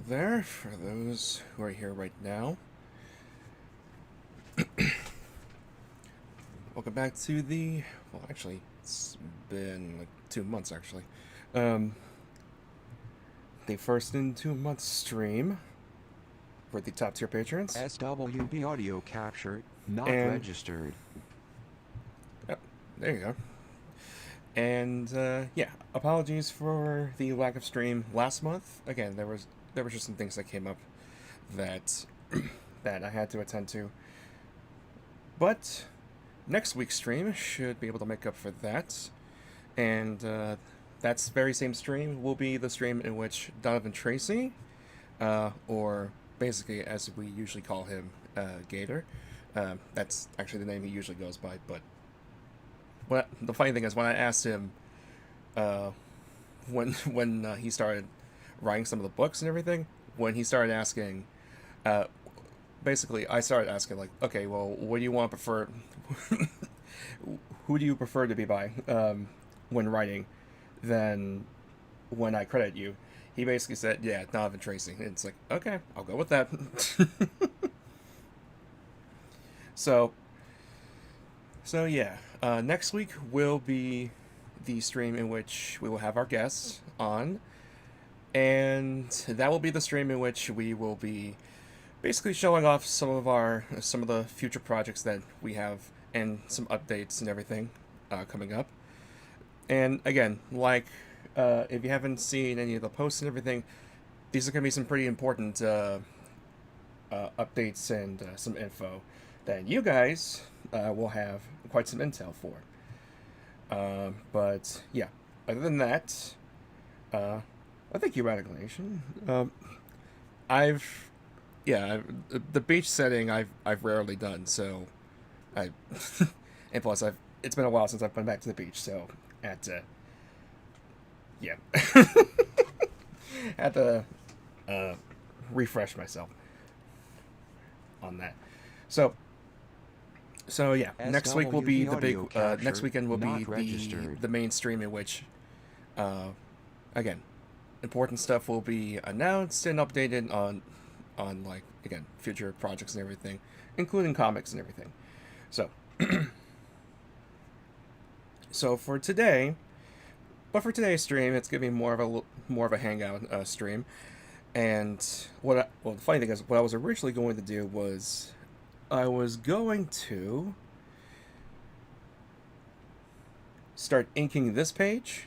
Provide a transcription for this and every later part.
there, for those who are here right now. Welcome back to the, well, actually, it's been like 2 months, actually. Um, the first in 2 months stream for the top tier patrons. SWB audio capture, not And, registered. oh, there you go. And, yeah, apologies for the lack of stream last month. Again, there was just some things that came up that, that I had to attend to. But next week's stream should be able to make up for that. And that's very same stream will be the stream in which Donovan Tracy, or basically as we usually call him, Gator. That's actually the name he usually goes by. But the funny thing is, when I asked him, when he started writing some of the books and everything, when he started asking, basically I started asking like, okay, well, what do you want to prefer? Who do you prefer to be by when writing? Then when I credit you, he basically said, yeah, Donovan Tracy. And it's like, okay, I'll go with that. so, so yeah, next week will be the stream in which we will have our guests on, and that will be the stream in which we will be basically showing off some of the future projects that we have and some updates and everything coming up. And again, like if you haven't seen any of the posts and everything, these are going to be some pretty important updates and some info that you guys will have quite some intel for. But yeah, other than that, I think you, Radical Nation. I've yeah, the beach setting I've rarely done, so I and plus it's been a while since I've been back to the beach, so at yeah, had to refresh myself on that. So yeah, next week will be SWB the big. audio capture, Next weekend will be not registered. the main stream in which, again, important stuff will be announced and updated on like again future projects and everything, including comics and everything. So so for today, but for today's stream, it's gonna be more of a hangout stream. And well, the funny thing is, what I was originally going to do was I was going to start inking this page.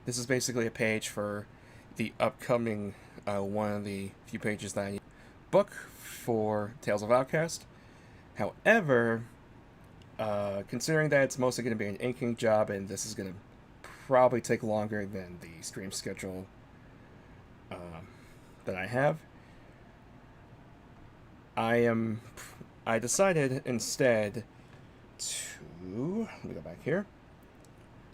This is basically a page for the upcoming one of the few pages that I need book for Tales of Outcast. However, considering that it's mostly going to be an inking job and this is going to probably take longer than the stream schedule that I have, I decided instead to, let me go back here,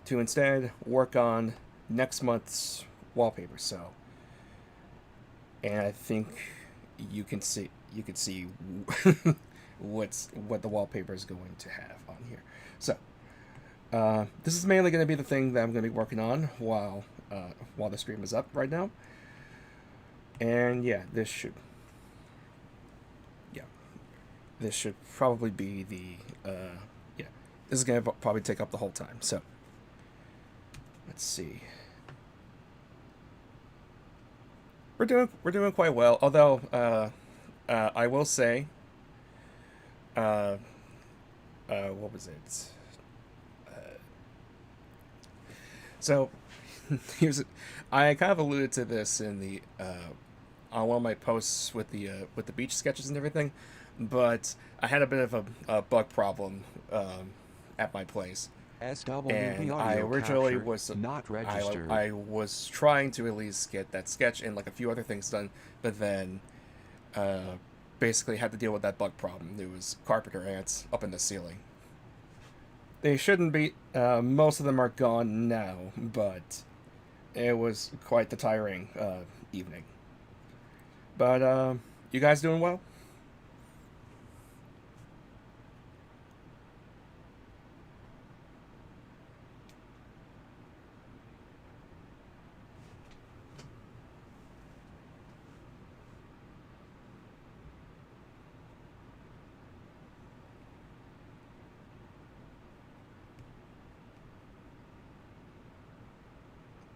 to instead work on next month's wallpaper. So, and I think you can see what the wallpaper is going to have on here. So, this is mainly going to be the thing that I'm going to be working on while the stream is up right now. And yeah, this should probably be the yeah. This is going to probably take up the whole time. So, let's see. We're doing quite well. Although I will say, what was it? So here's I kind of alluded to this in the on one of my posts with the beach sketches and everything, but I had a bit of a bug problem at my place. SWB And I audio originally capture, was not registered. I was trying to at least get that sketch and like a few other things done, but then basically had to deal with that bug problem. There was carpenter ants up in the ceiling. They shouldn't be. Most of them are gone now, but it was quite the tiring evening. But you guys doing well?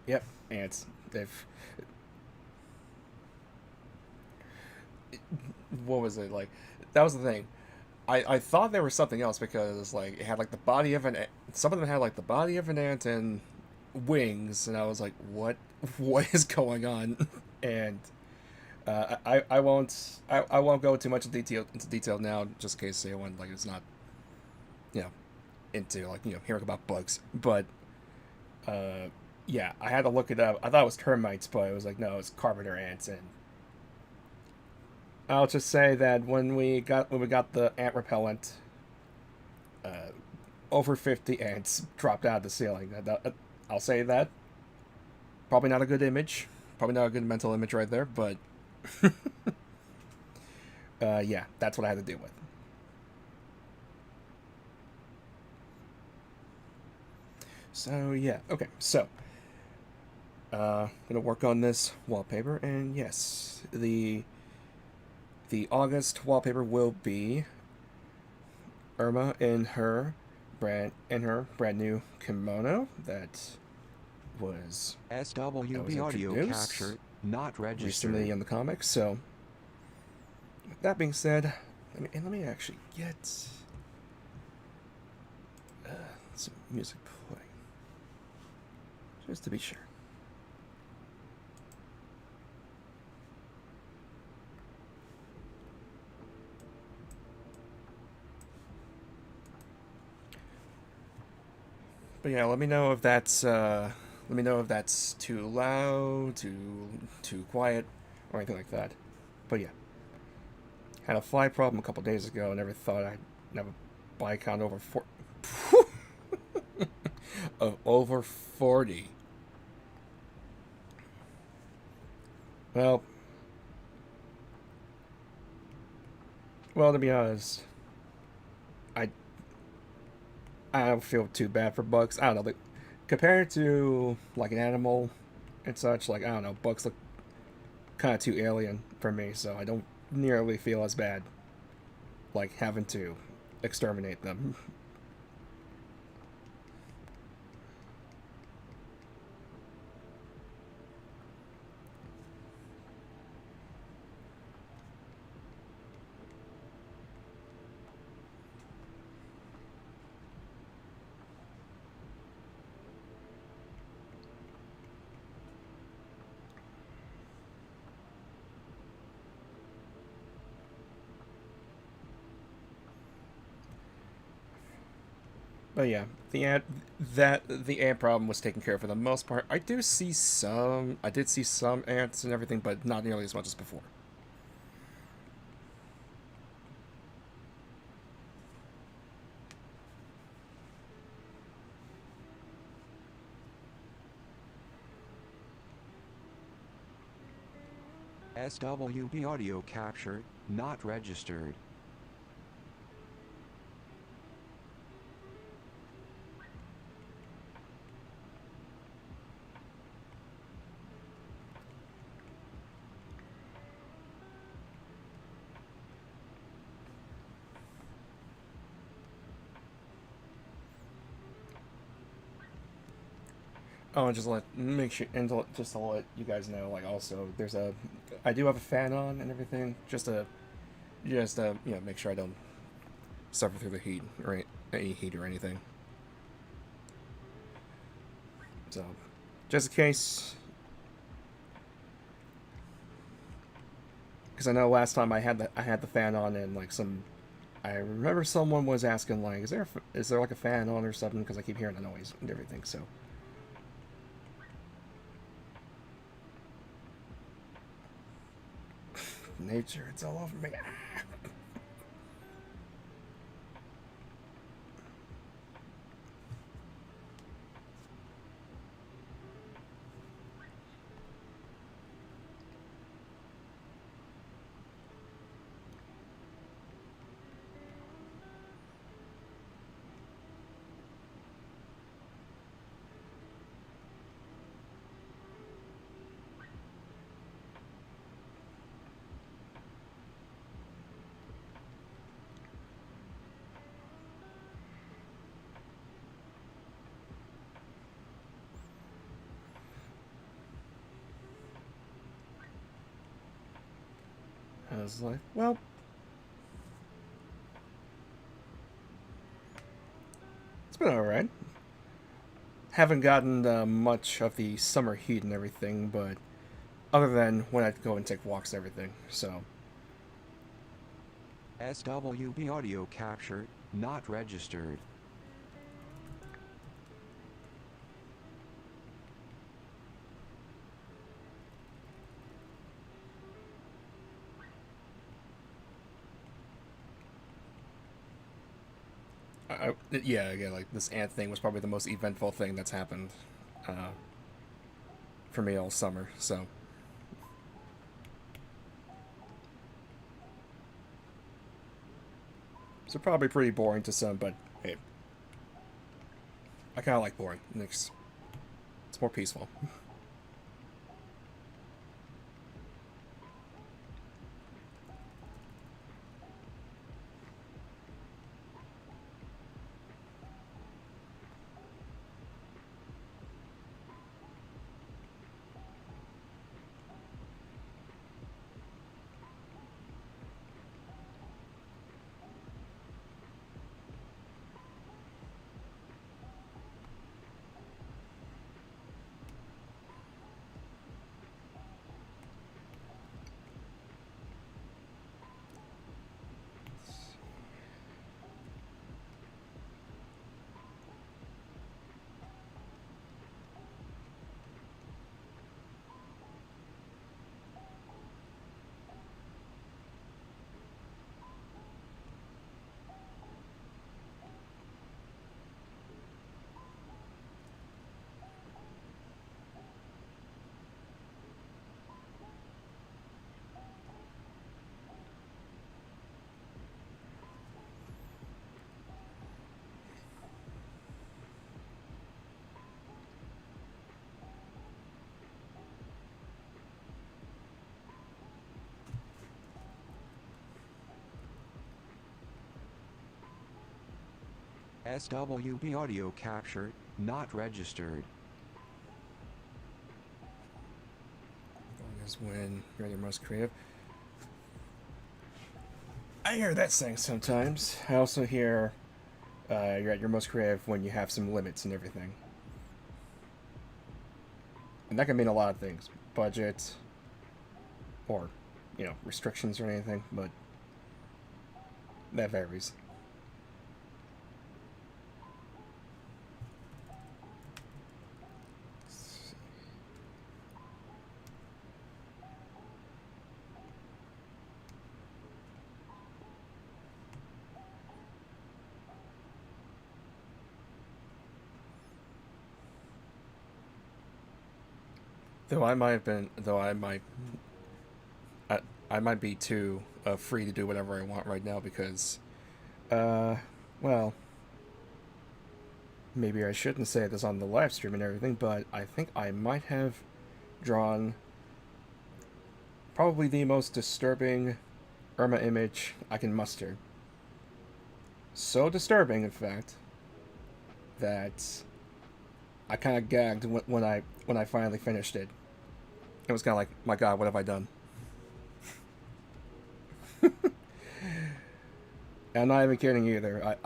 Yep, ants. They've. What was it like? That was the thing. I thought there was something else because like it had like the body of an some of them had like the body of an ant and wings, and I was like, what is going on? And I won't go too much into detail now, just in case anyone like is not you know into like hearing about bugs. But yeah, I had to look it up. I thought it was termites, but it was like no, it's carpenter ants. And I'll just say that when we got the ant repellent, uh, over 50 ants dropped out of the ceiling. I'll say that. Probably not a good image. Probably not a good mental image right there, but yeah, that's what I had to deal with. So yeah, okay. So gonna work on this wallpaper, and yes, the August wallpaper will be Irma in her brand new kimono that was SWB audio introduced capture not recently registered. in the comics. So with that being said, let me actually get uh, some music playing just to be sure. But yeah, let me know if that's too loud, too quiet, or anything like that. But yeah, had a fly problem a couple days ago. Never thought I'd have a body count over of over 40. Well, well, to be honest, I I don't feel too bad for bugs. I don't know, like, compared to like an animal and such, like I don't know, bugs look kind of too alien for me, so I don't nearly feel as bad like having to exterminate them. But yeah, the ant problem was taken care of for the most part. I did see some ants and everything, but not nearly as much as before. SWB audio capture not registered. Oh, and just let make sure and just to let you guys know, like also I do have a fan on and everything, just make sure I don't suffer through the heat or any heat or anything. So, just in case, because I know last time I had the fan on and like I remember someone was asking like, is there like a fan on or something? Because I keep hearing the noise and everything. So nature, it's all over me. I was like, well, it's been alright. Haven't gotten much of the summer heat and everything, but other than when I go and take walks and everything, so. SWB audio capture, not registered. Yeah, again, like this ant thing was probably the most eventful thing that's happened uh, for me all summer. So probably pretty boring to some, but hey, I kind of like boring. It's more peaceful. SWB audio capture, not registered. As when you're your most creative. I hear that saying sometimes. I also hear you're at your most creative when you have some limits and everything. And that can mean a lot of things. Budget, or, restrictions or anything, but that varies. I, I might be too free to do whatever I want right now because, uh, well, maybe I shouldn't say this on the live stream and everything, but I think I might have drawn probably the most disturbing Irma image I can muster. So disturbing, in fact, that I kind of gagged when I finally finished it. It was kind of like, my God, what have I done? And I'm not even kidding either.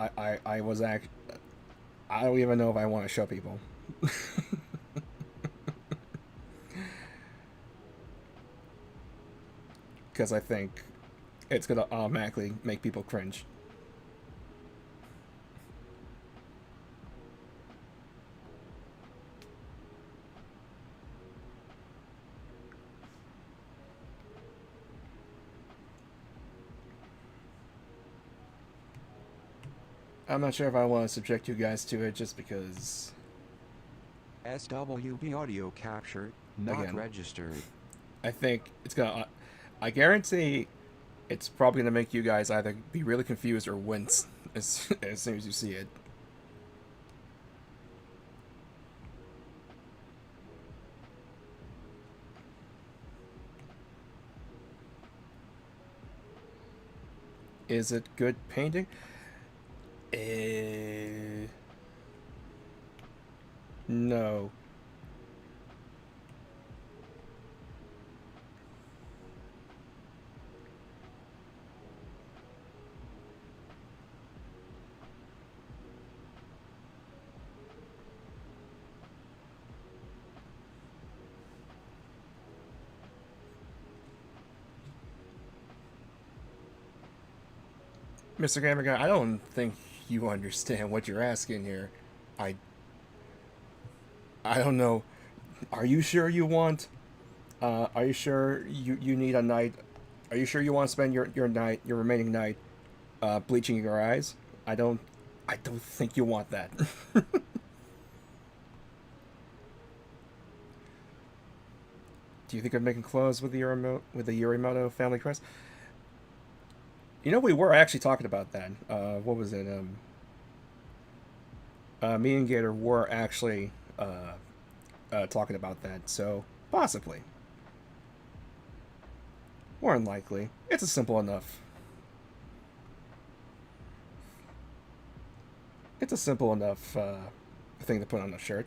I was act. I don't even know if I want to show people. Because I think it's gonna automatically make people cringe. I'm not sure if I want to subject you guys to it just because, SWB audio capture, not again, registered. I think it's gonna. I guarantee it's probably gonna make you guys either be really confused or wince as soon as you see it. Is it good painting? No. Mr. Gamer Guy, I don't think you understand what you're asking here. I I don't know. Are you sure you want? Are you sure you need a night? Are you sure you want to spend your remaining night bleaching your eyes? I don't think you want that. Do you think of making clothes with the Yorimoto family crest? You know, we were actually talking about that. What was it? Me and Gator were actually talking about that. So possibly, more than likely, it's a simple enough. It's a simple enough thing to put on a shirt.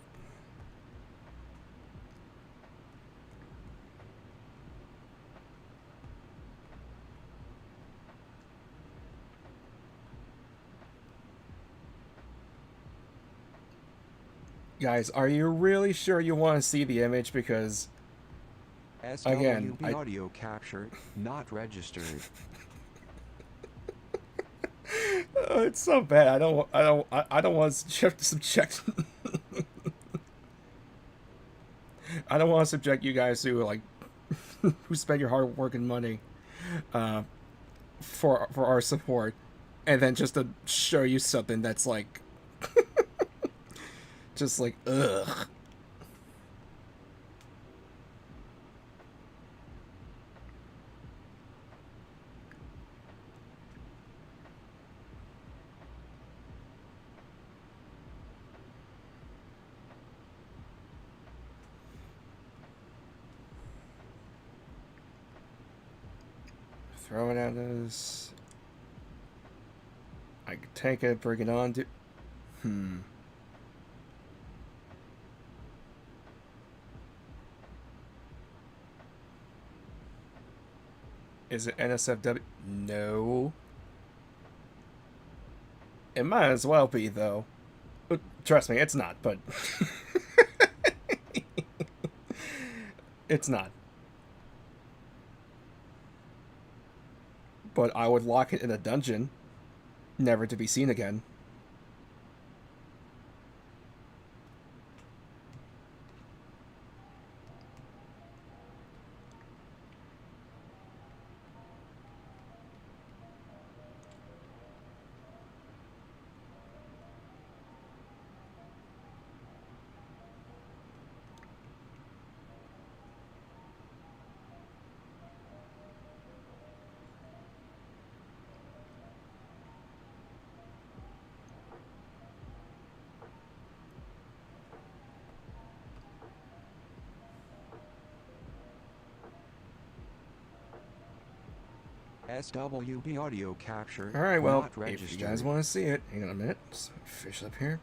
Guys, are you really sure you want to see the image? Because again, SWB audio capture not registered. it's so bad. I don't want to subject. I don't want to subject you guys to like who spend your hard work and money uh, for our support, and then just to show you something that's like just like ugh. Throw it at us. I could take it, bring it on. Is it NSFW? No. It might as well be, though. Trust me, it's not, but. It's not. But I would lock it in a dungeon, never to be seen again. SWB audio capture Alright, well, not registered. if you guys want to see it, hang on a minute. Just fish up here.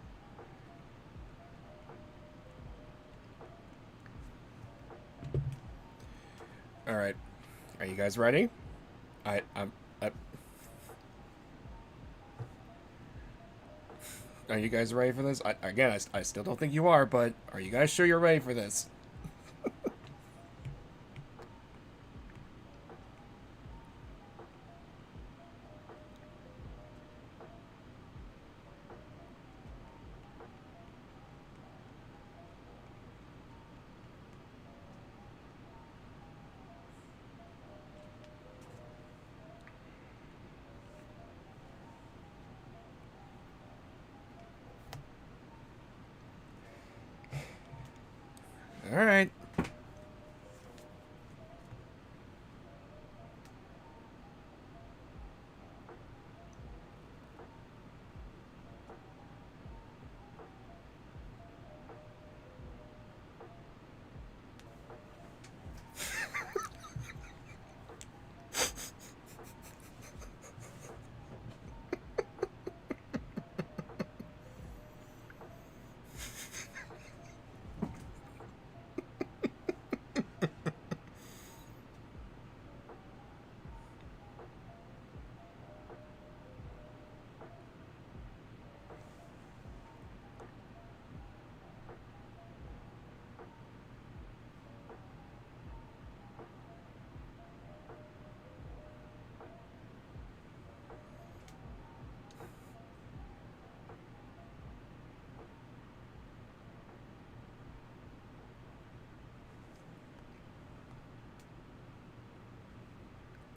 Alright. Are you guys ready? I'm Are you guys ready for this? I still don't think you are, but are you guys sure you're ready for this? All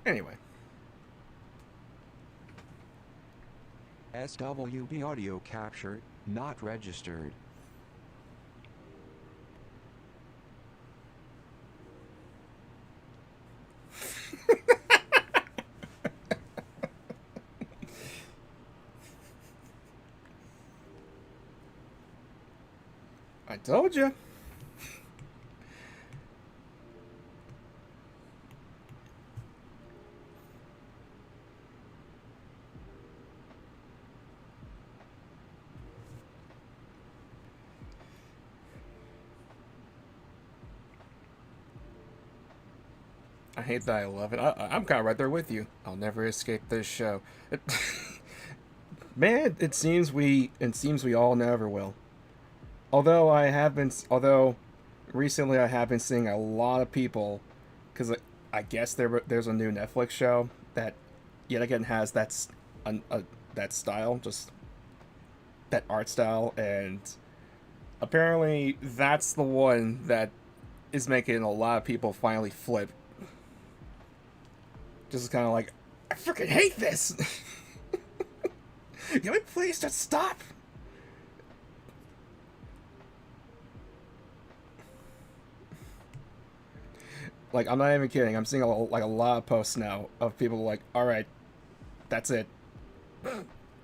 Anyway. SWB audio capture, not registered. I told you. I hate that I love it. I'm kind of right there with you. I'll never escape this show. Man, it seems we all never will. Although recently I have been seeing a lot of people, because I guess there's a new Netflix show that yet again has that style, just that art style, and apparently that's the one that is making a lot of people finally flip. Just kind of like, I freaking hate this. Can we please just stop? Like, I'm not even kidding. I'm seeing like a lot of posts now of people like, all right, that's it.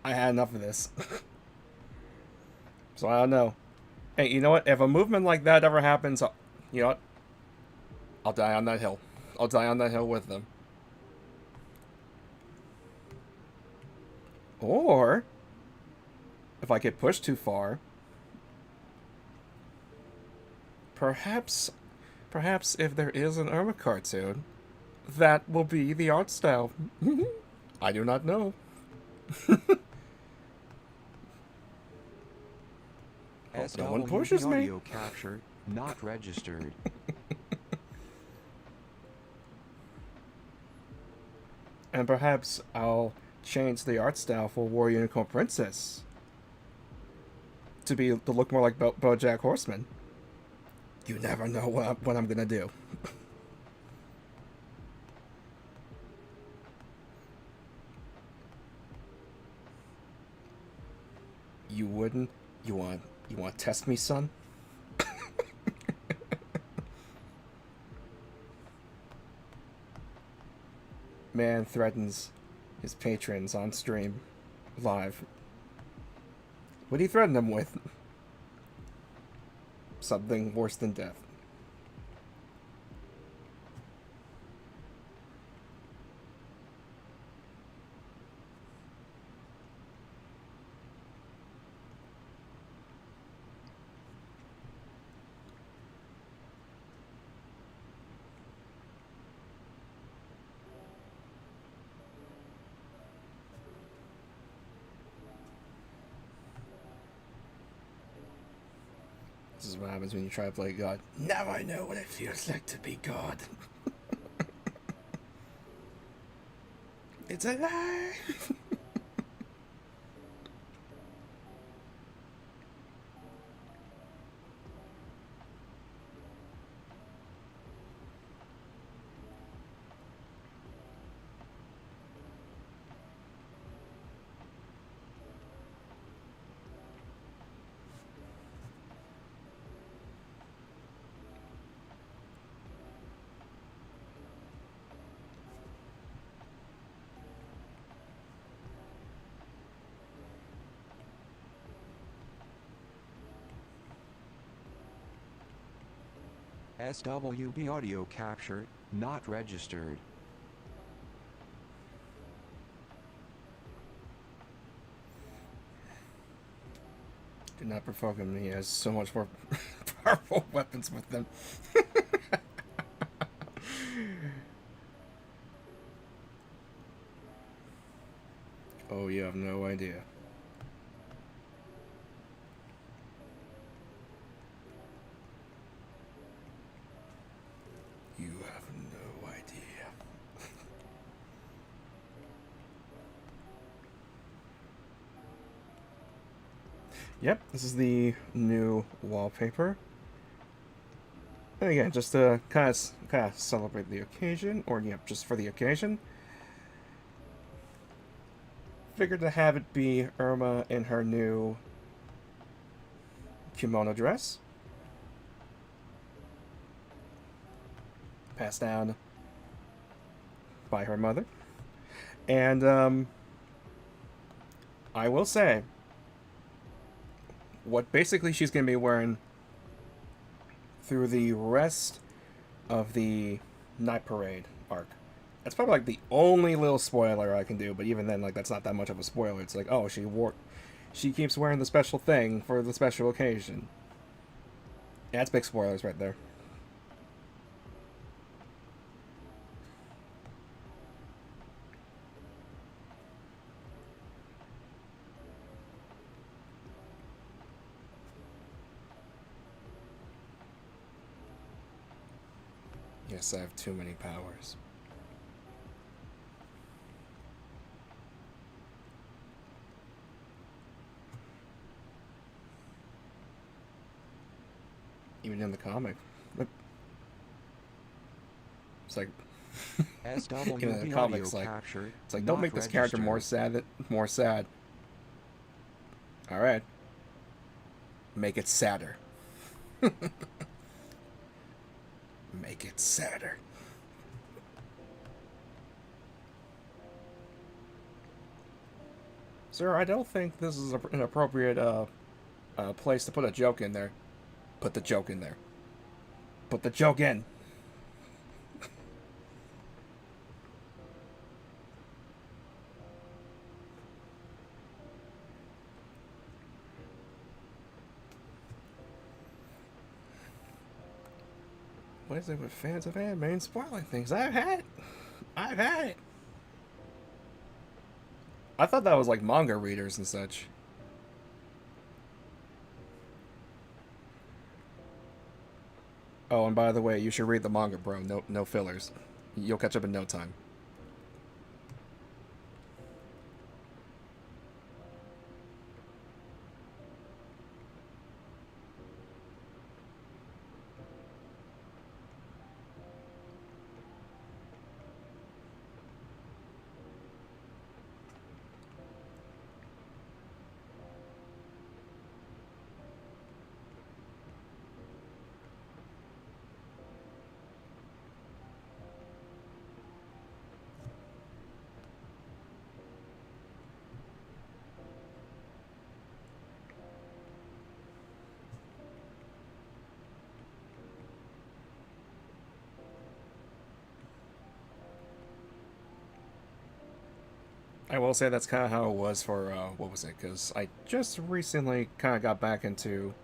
I had enough of this. So I don't know. Hey, you know what? If a movement like that ever happens, you know what? I'll die on that hill. I'll die on that hill with them. Or if I get pushed too far, perhaps, perhaps if there is an Irma cartoon, that will be the art style. I do not know. No one pushes SWB me. audio capture, not registered. And perhaps I'll change the art style for War Unicorn Princess to look more like BoJack Horseman. You never know what I'm gonna do. You wouldn't? You want to test me, son? Man threatens his patrons on stream, live. What do you threaten them with? Something worse than death. This is what happens when you try to play God. Now I know what it feels like to be God. It's a lie. SWB audio capture, not registered. Do not provoke him. He has so much more powerful weapons with him. Oh, you have no idea. You have no idea. Yep, this is the new wallpaper. And again, just to kind of celebrate the occasion, or yeah, just for the occasion, figured to have it be Irma in her new kimono dress, passed down by her mother. And I will say, what basically she's going to be wearing through the rest of the Night Parade arc. That's probably like the only little spoiler I can do, but even then, like that's not that much of a spoiler. It's like, oh, she keeps wearing the special thing for the special occasion. Yeah, that's big spoilers right there. Yes, I have too many powers. Even in the comic. It's like even in the SWB audio comics, like captured, it's like don't not make this character more registered. sad. More sad. All right, make it sadder. Make it sadder. Sir, I don't think this is an appropriate place to put a joke in there. Put the joke in there. Put the joke in. What is it with fans of anime spoiling things? I've had it. I've had it. I thought that was like manga readers and such. Oh, and by the way, you should read the manga, bro. No fillers. You'll catch up in no time. I will say that's kind of how it was for what was it? Because I just recently kind of got back into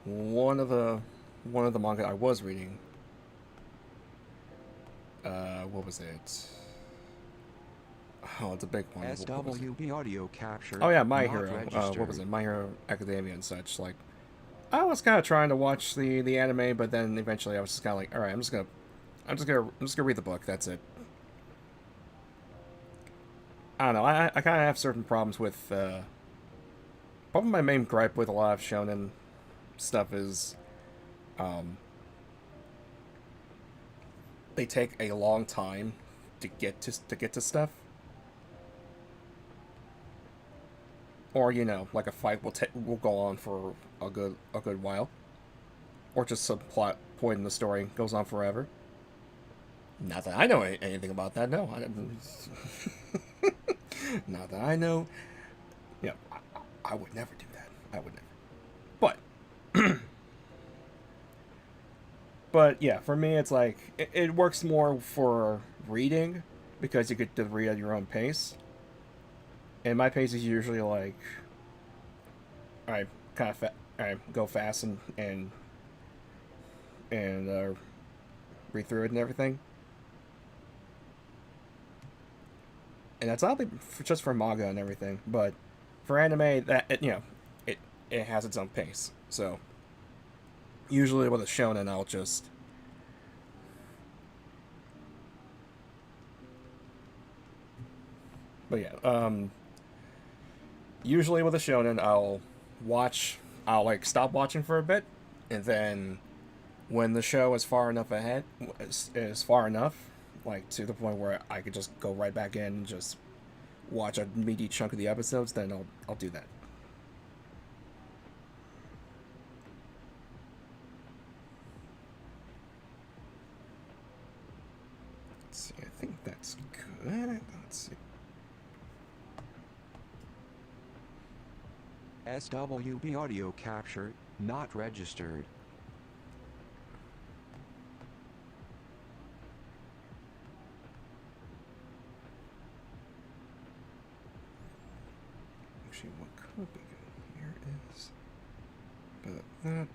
one of the one of the manga I was reading. What was it? Oh, it's a big one. What was it? SWB audio captured, Oh yeah, My not Hero. What was registered. it? My Hero Academia and such. Like, I was kind of trying to watch the anime, but then eventually I was just kind of like, all right, I'm just gonna read the book. That's it. I don't know. I kind of have certain problems with. Probably my main gripe with a lot of shonen stuff is, um, they take a long time to get to stuff, or like a fight will go on for a good while, or just some plot point in the story goes on forever. Not that I know anything about that. No, I didn't. Not that I know. Yeah, I would never do that. I would never. But but yeah, for me, it's like it works more for reading because you get to read at your own pace. And my pace is usually like, I I go fast and read through it and everything. And that's not just for manga and everything, but for anime, it it has its own pace. So usually with a shonen, I'll just but yeah, usually with a shonen, I'll like stop watching for a bit, and then when the show is far enough ahead, is far enough, like to the point where I could just go right back in and just watch a meaty chunk of the episodes, then I'll do that. Let's see, I think that's good. Let's see. SWB audio capture, not registered. Actually, what could be good here is, but that.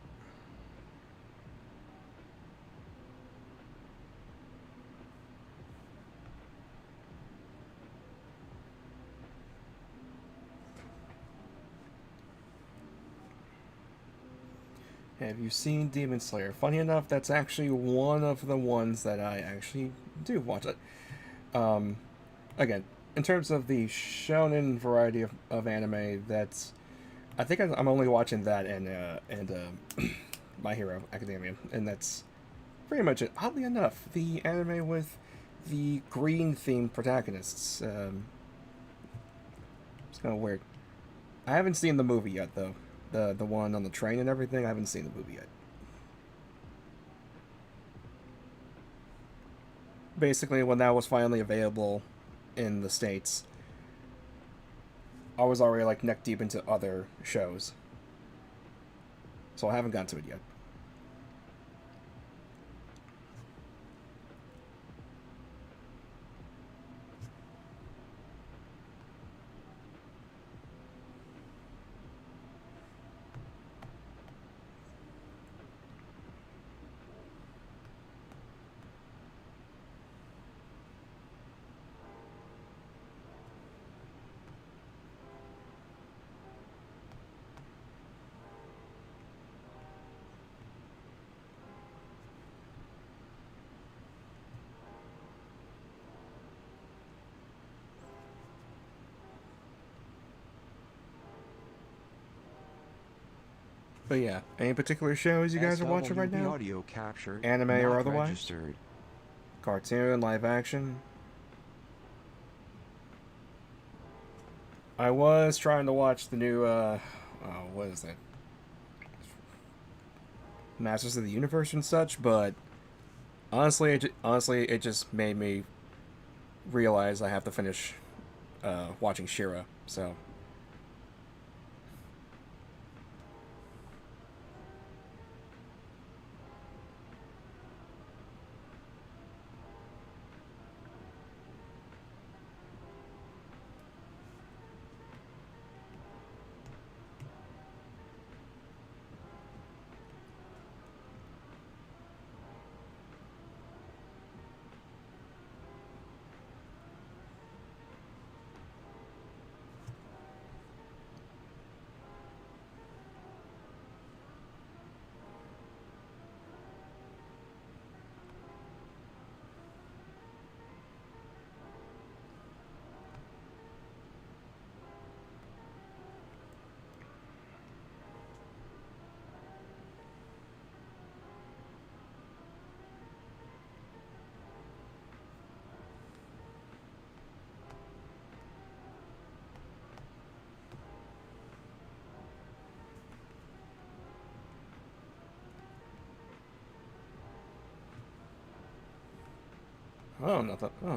Have you seen Demon Slayer? Funny enough, that's actually one of the ones that I actually do watch it. Again, in terms of the shonen variety of anime, that's I think I'm only watching that and My Hero Academia, and that's pretty much it. Oddly enough, the anime with the green themed protagonists, it's kind of weird. I haven't seen the movie yet though. The one on the train and everything. I haven't seen the movie yet. Basically, when that was finally available in the States, I was already like neck deep into other shows, so I haven't gotten to it yet. But yeah, any particular shows you guys are watching right now? Audio capture, Anime not or otherwise? registered. Cartoon, live action? I was trying to watch the new, what is that? Masters of the Universe and such, but honestly, it just made me realize I have to finish watching Shira. So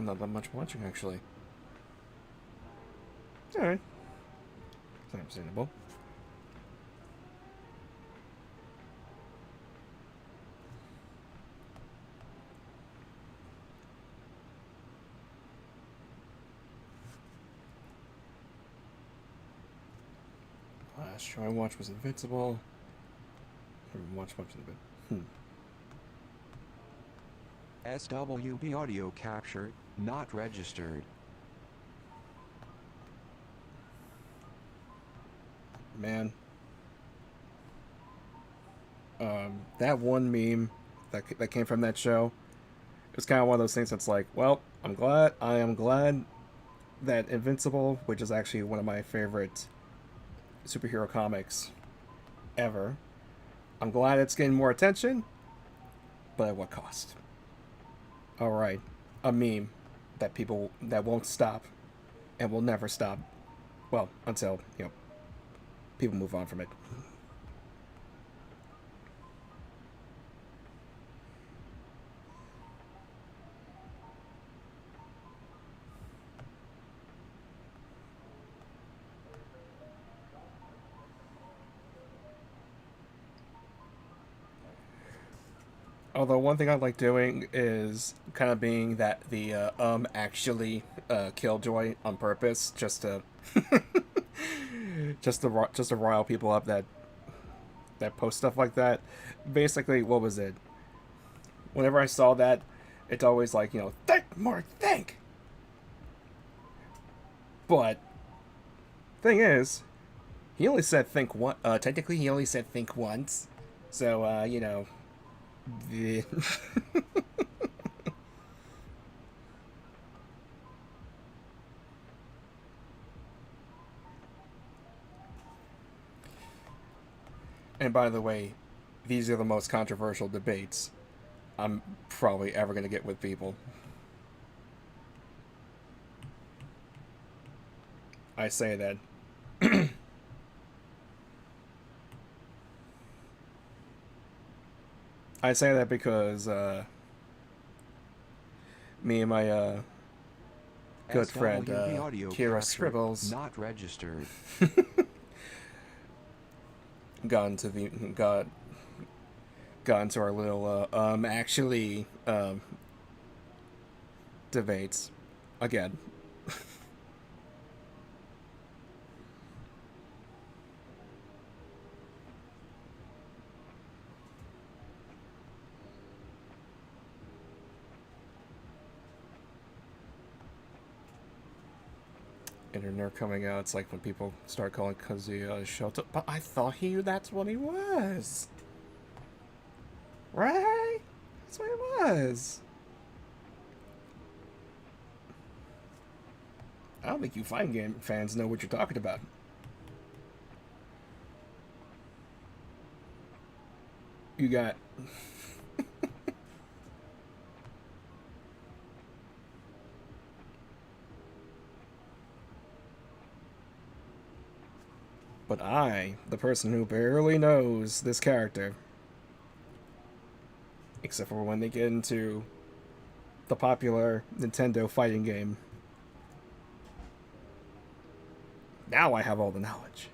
not that much watching actually. All right, it's understandable. Last show I watched was Invincible. I haven't watched much of it. SWB audio capture, not registered. Man, that one meme that came from that show, it was kind of one of those things that's like, well, I am glad that Invincible, which is actually one of my favorite superhero comics ever, I'm glad it's getting more attention, but at what cost? All right, a meme that won't stop and will never stop. Well, until people move on from it. Although one thing I like doing is kind of being that the actually killjoy on purpose, just to rile people up that post stuff like that. Basically, what was it? Whenever I saw that, it's always like think Mark, think. But thing is, he only said think one. Technically, he only said think once. So the and by the way, these are the most controversial debates I'm probably ever gonna get with people. I say that. I say that because me and my good friend SWB audio Kira capture Scribbles not registered. got into the got into our little actually debates again. Internet coming out. It's like when people start calling Kazuya a Shoto. But I thought that's what he was. Right? That's what he was. I don't think you fighting game fans know what you're talking about. You got but I, the person who barely knows this character, except for when they get into the popular Nintendo fighting game, now I have all the knowledge.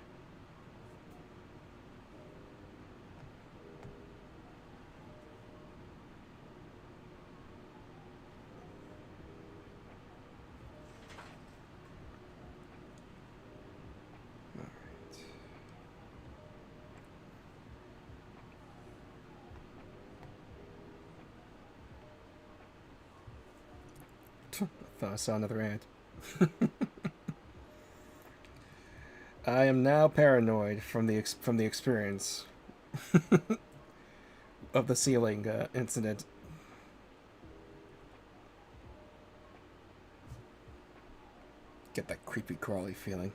I thought I saw another ant. I am now paranoid from the experience of the ceiling incident. Get that creepy crawly feeling.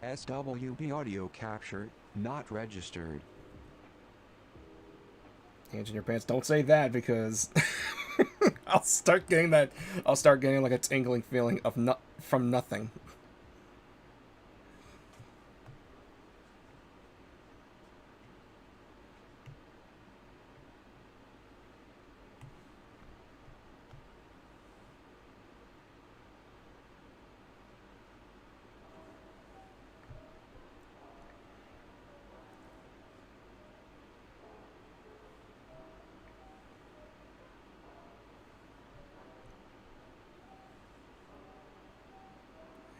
SWB audio capture not registered. Hands in your pants. Don't say that because I'll start getting that. I'll start getting like a tingling feeling of from nothing.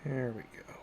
There we go.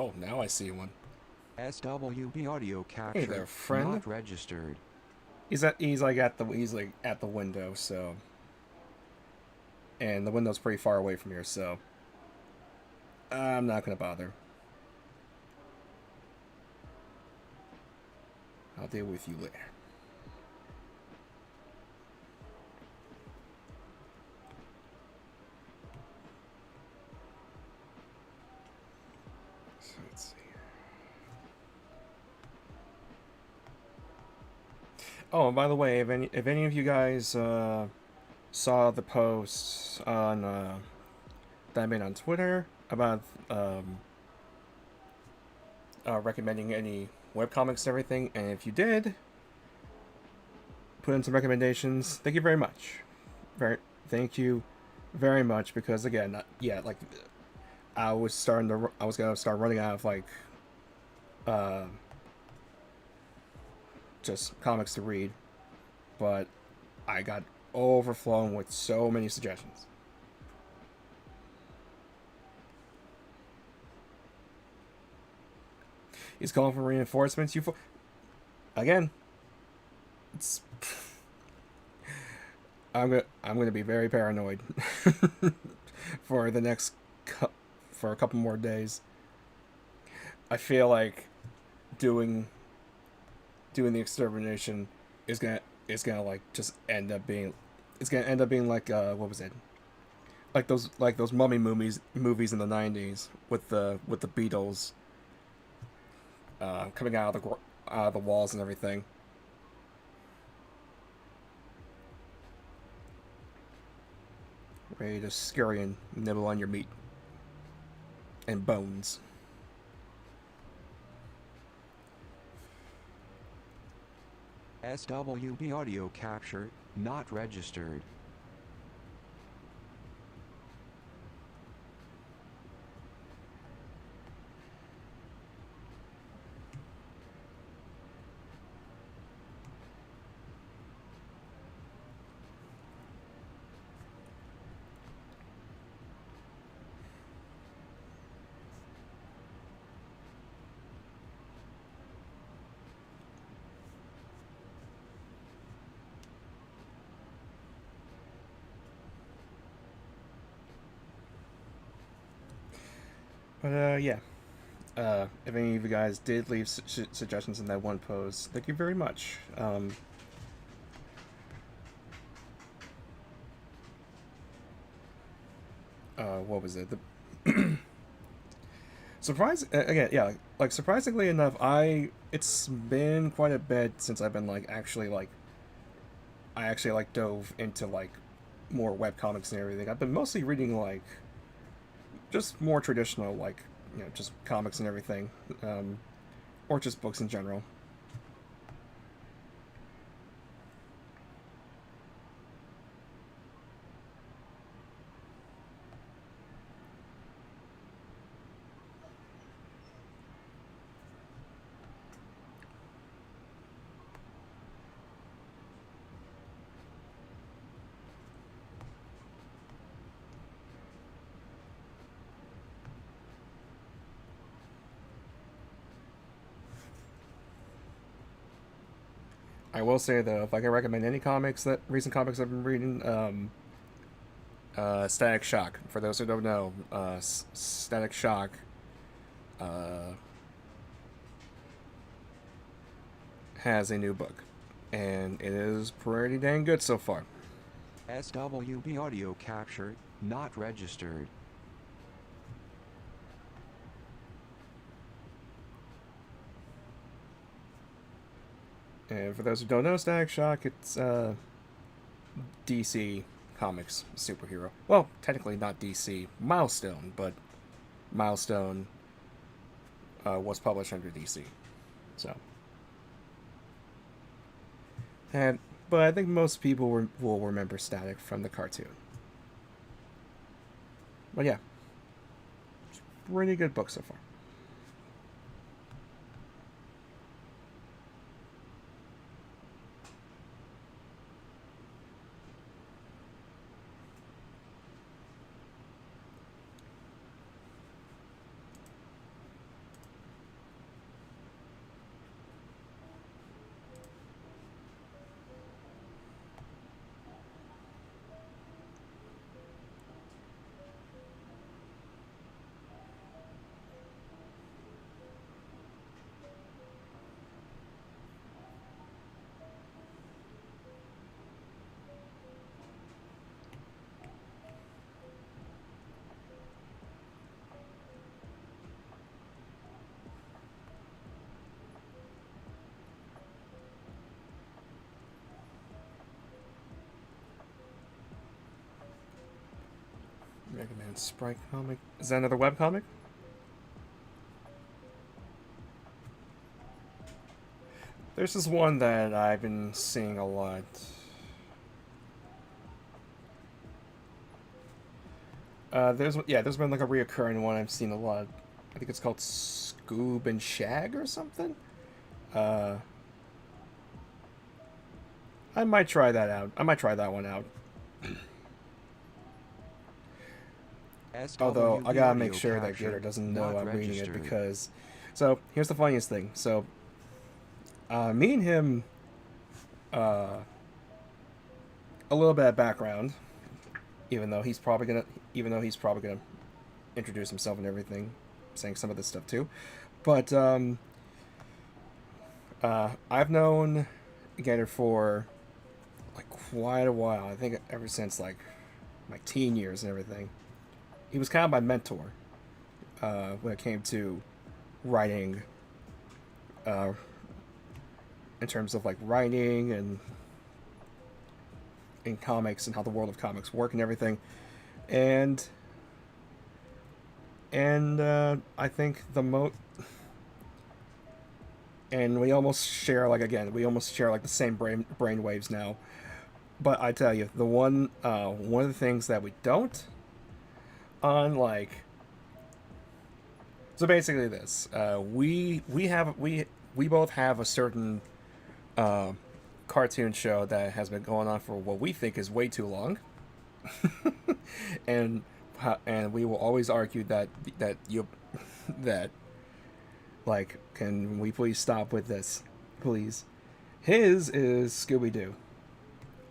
Oh, now I see one. SWB audio Hey capture there, friend. not registered. He's like at the window, so, and the window's pretty far away from here, so I'm not gonna bother. I'll deal with you later. So let's see. Oh, and by the way, if any of you guys saw the post on that I made on Twitter about recommending any webcomics and everything, and if you did, put in some recommendations. Thank you very much. Thank you very much, because again, yeah, like I was gonna start running out of like uh, just comics to read, but I got overflowing with so many suggestions. He's calling for reinforcements. Again, it's I'm gonna be very paranoid for the next for a couple more days. I feel like doing the extermination is gonna like just end up being like what was it, like those mummy movies in the 90s with the Beatles coming out of the walls and everything. Ready to scurry and nibble on your meat and bones. SWB audio capture not registered. But yeah. If any of you guys did leave suggestions in that one post, thank you very much. What was it? The again, yeah, like surprisingly enough, it's been quite a bit since I've been like I actually like dove into like more web comics and everything. I've been mostly reading like just more traditional, like, just comics and everything, or just books in general. I will say though, if I can recommend any recent comics I've been reading, Static Shock. For those who don't know, Static Shock uh, has a new book, and it is pretty dang good so far. SWB audio capture not registered. And for those who don't know, Static Shock, it's DC Comics superhero. Well, technically not DC, Milestone, but Milestone was published under DC. So, and but I think most people will remember Static from the cartoon. But yeah, it's a pretty good book so far. Mega Man Sprite comic. Is that another webcomic? There's this one that I've been seeing a lot. There's been like a reoccurring one I've seen a lot. I think it's called Scoob and Shag or something. Uh, I might try that out. I might try that one out. Although I SWB gotta make audio sure that capture Gator doesn't know not I'm reading it registered. because. So here's the funniest thing. So, me and him, uh, a little bit of background. Even though he's probably gonna, even though he's probably gonna introduce himself and everything, saying some of this stuff too. But I've known Gator for like quite a while. I think ever since like my teen years and everything. He was kind of my mentor when it came to writing, uh, in terms of like writing and in comics and how the world of comics work and everything. And I think and we almost share we almost share like the same brain waves now. But I tell you, the one of the things that we don't on like so basically this we both have a certain uh, cartoon show that has been going on for what we think is way too long, and and we will always argue that you that like can we please stop with this, please. His is Scooby Doo,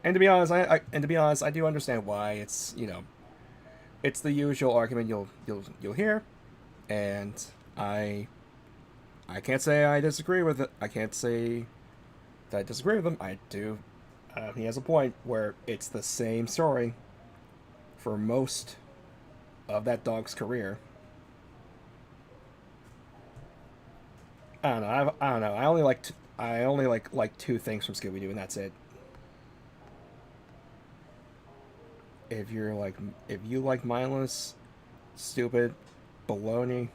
and to be honest, I do understand why. It's it's the usual argument you'll hear, and I I can't say I disagree with it. I can't say that I disagree with him. I do. He has a point where it's the same story for most of that dog's career. I don't know. I don't know. I only like two things from Scooby Doo, and that's it. If you're like if you like mindless, stupid baloney,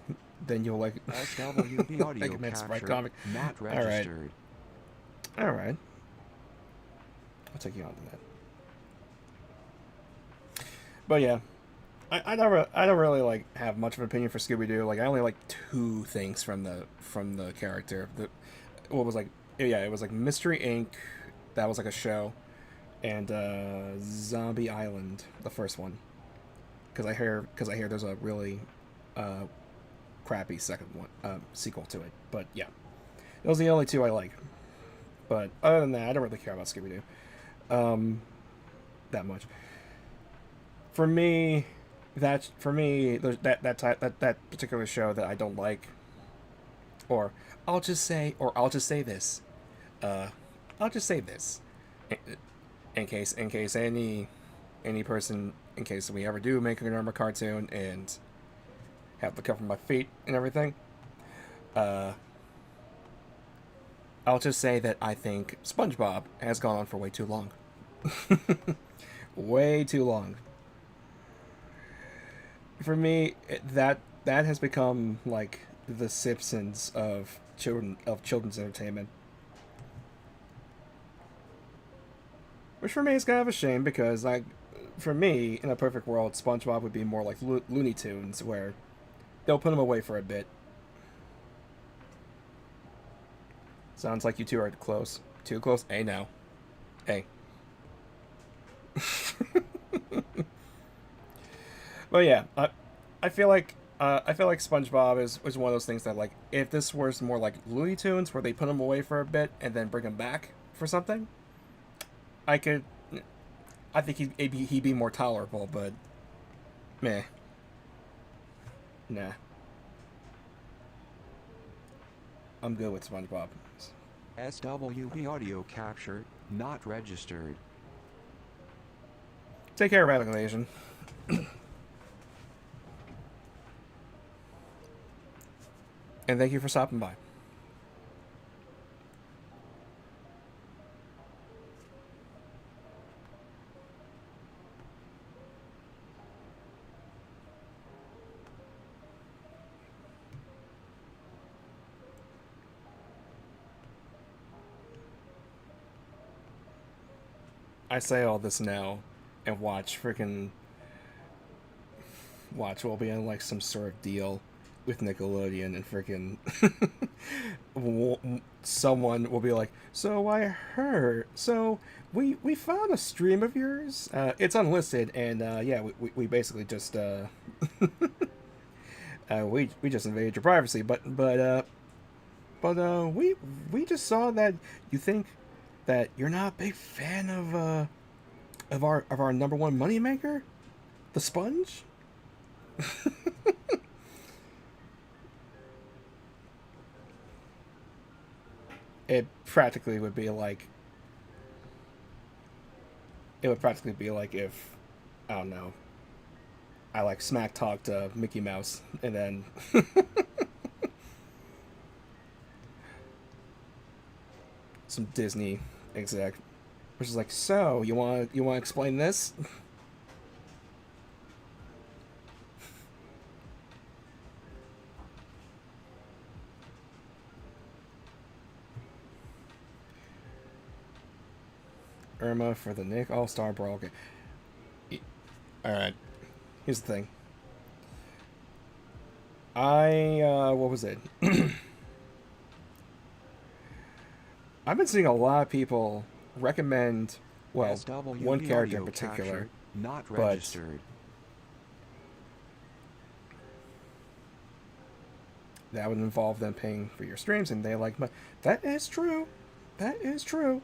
then you'll like SWB audio Mega Man Sprite capture comic. not All right, registered. all right. I'll take you on to that. But yeah, I don't really like have much of an opinion for Scooby Doo. Like I only like two things from the character. The what was like yeah, it was like Mystery Inc. That was like a show, and Zombie Island, the first one. Because I hear there's a really uh, crappy second one sequel to it. But yeah, those are the only two I like. But other than that, I don't really care about Scooby Doo that much. For me, that particular show that I don't like, or I'll just say this, uh, I'll just say this, in case any person in case we ever do make a normal cartoon and have to cover my feet and everything, uh, I'll just say that I think SpongeBob has gone on for way too long, way too long. For me, that has become like the Simpsons of children's entertainment, which for me is kind of a shame because like for me in a perfect world, SpongeBob would be more like Looney Tunes where they'll put him away for a bit. Sounds like you two are close, too close. Hey now, hey. But yeah, I feel like SpongeBob is one of those things that like if this was more like Looney Tunes where they put him away for a bit and then bring him back for something, I could I think he'd be more tolerable. But meh, nah, I'm good with SpongeBob. SWB audio capture not registered. Take care, Radical Nation. And thank you for stopping by. I say all this now, and watch. We'll be in like some sort of deal with Nickelodeon, and freaking someone will be like, "So I heard. So we found a stream of yours. It's unlisted, and yeah, we basically just we just invaded your privacy, but we just saw that you think that you're not a big fan of our number one moneymaker, the Sponge." It practically would be like it would practically be like if, I don't know, I like smack talked Mickey Mouse, and then some Disney exec, which is like, so you want to explain this? Irma for the Nick All Star Brawl. Okay. All right. Here's the thing. What was it? I've been seeing a lot of people recommend, well, one SWB character in audio particular, capture not but registered. that would involve them paying for your streams, and they like, that is true. That is true.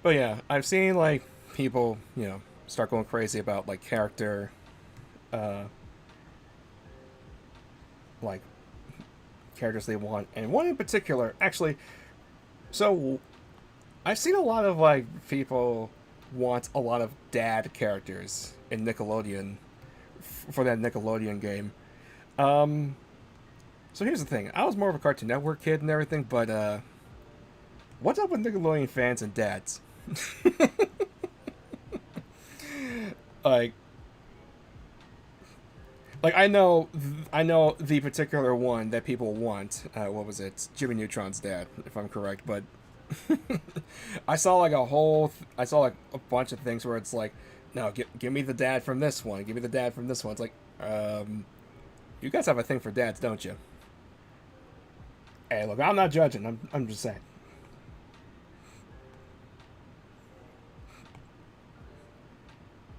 But yeah, I've seen like people, start going crazy about like uh, like characters they want, and one in particular, actually. So I've seen a lot of like people want a lot of dad characters in Nickelodeon for that Nickelodeon game. Um, so here's the thing: I was more of a Cartoon Network kid and everything, but what's up with Nickelodeon fans and dads? like I know the particular one that people want. What was it? Jimmy Neutron's dad, if I'm correct. But I saw like a bunch of things where it's like, no, give me the dad from this one. Give me the dad from this one. It's like, you guys have a thing for dads, don't you? Hey, look, I'm not judging. I'm just saying.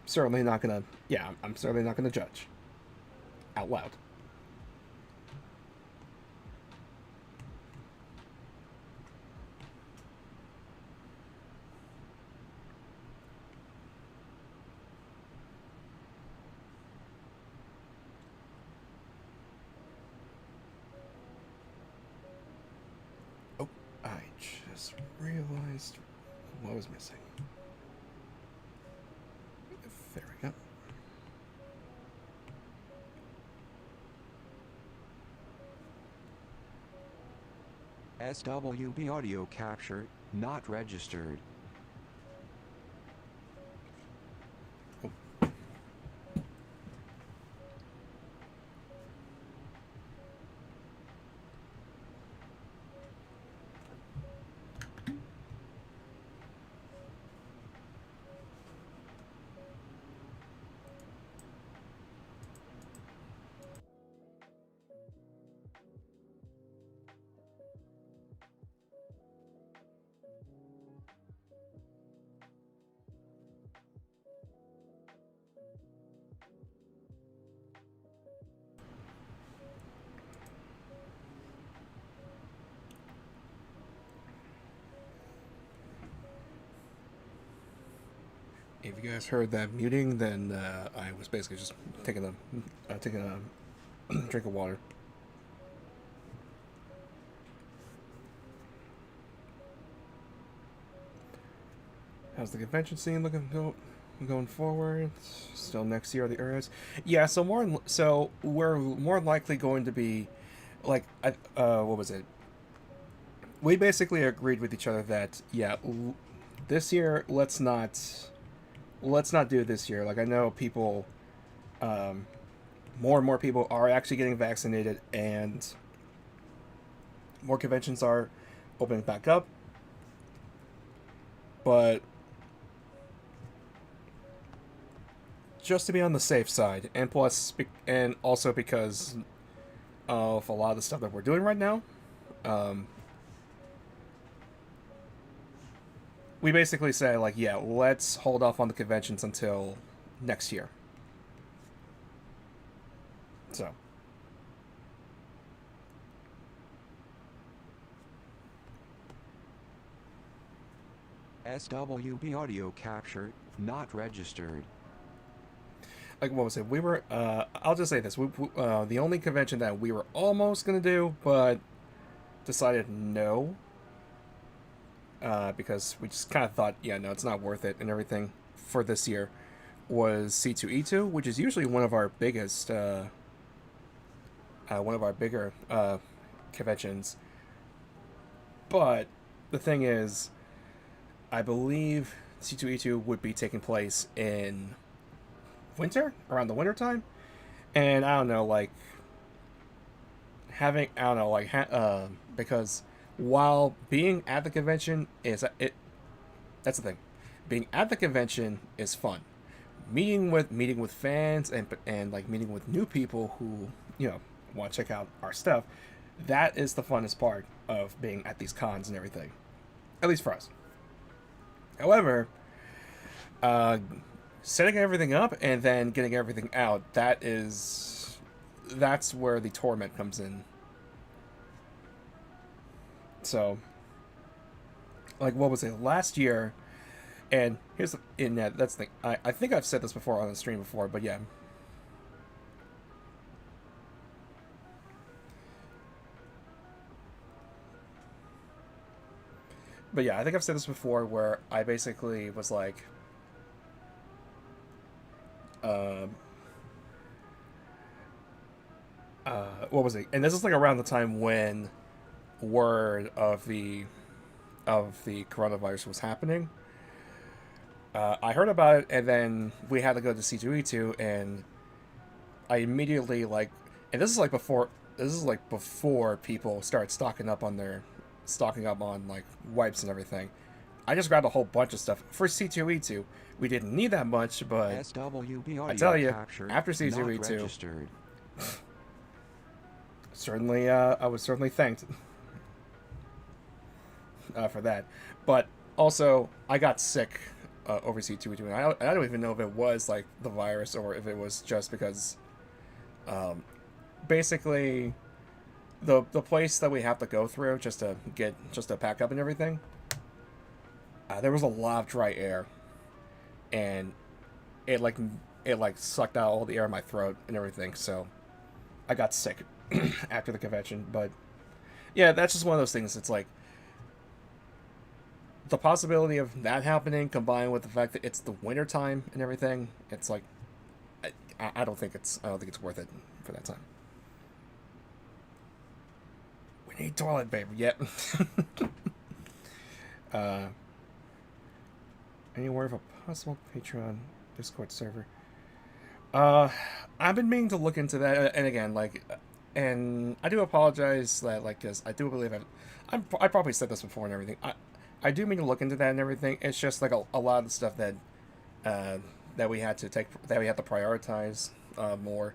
Certainly not gonna. Yeah, I'm certainly not gonna judge out loud. Oh, I just realized what was missing. There we go. SWB audio capture not registered. If you guys heard that muting, then I was basically just taking a drink of water. How's the convention scene going forward? Still next year, the earliest. Yeah, so we're more likely going to be like what was it? We basically agreed with each other that yeah, this year let's not do this year. Like I know people, um, more and more people are actually getting vaccinated, and more conventions are opening back up. But just to be on the safe side, and plus, and also because of a lot of the stuff that we're doing right now, um, we basically say like, yeah, let's hold off on the conventions until next year. So SWB audio captured, not registered. like what was it? We were. I'll just say this: the only convention that we were almost gonna do, but decided no, because we just kind of thought, yeah, no, it's not worth it and everything for this year, was C2E2, which is usually one of our biggest, one of our bigger conventions. But the thing is, I believe C2E2 would be taking place in winter, around the winter time, and I don't know, like having I don't know, like because while being at the convention is it, that's the thing, being at the convention is fun. Meeting with fans and like meeting with new people who want to check out our stuff. That is the funnest part of being at these cons and everything, at least for us. However, uh, setting everything up and then getting everything out, that's where the torment comes in. So, like, what was it last year? And here's the, in that that's the I think I've said this before on the stream before, but yeah. But yeah, I think I've said this before where I basically was like, uh, what was it? And this is like around the time when word of the coronavirus was happening. I heard about it, and then we had to go to C2E2, and I immediately like, and this is like before people start stocking up on like wipes and everything. I just grabbed a whole bunch of stuff for C2E2. We didn't need that much, but SWB I audio tell you, captured, after not C2E2, registered. certainly, I was certainly thanked for that. But also, I got sick over C2E2, and I don't even know if it was like the virus or if it was just because, um, basically, the place that we have to go through just to pack up and everything. There was a lot of dry air, and it like it like sucked out all the air in my throat and everything. So I got sick after the convention. But yeah, that's just one of those things. It's like the possibility of that happening combined with the fact that it's the winter time and everything. It's like I don't think it's worth it for that time. We need toilet paper. Yep. uh, any word of a possible Patreon Discord server? Uh, I've been meaning to look into that, and again, like, and I do apologize that, like, because I do believe I probably said this before and everything. I do mean to look into that and everything. It's just like a lot of the stuff uh, that we had to prioritize more,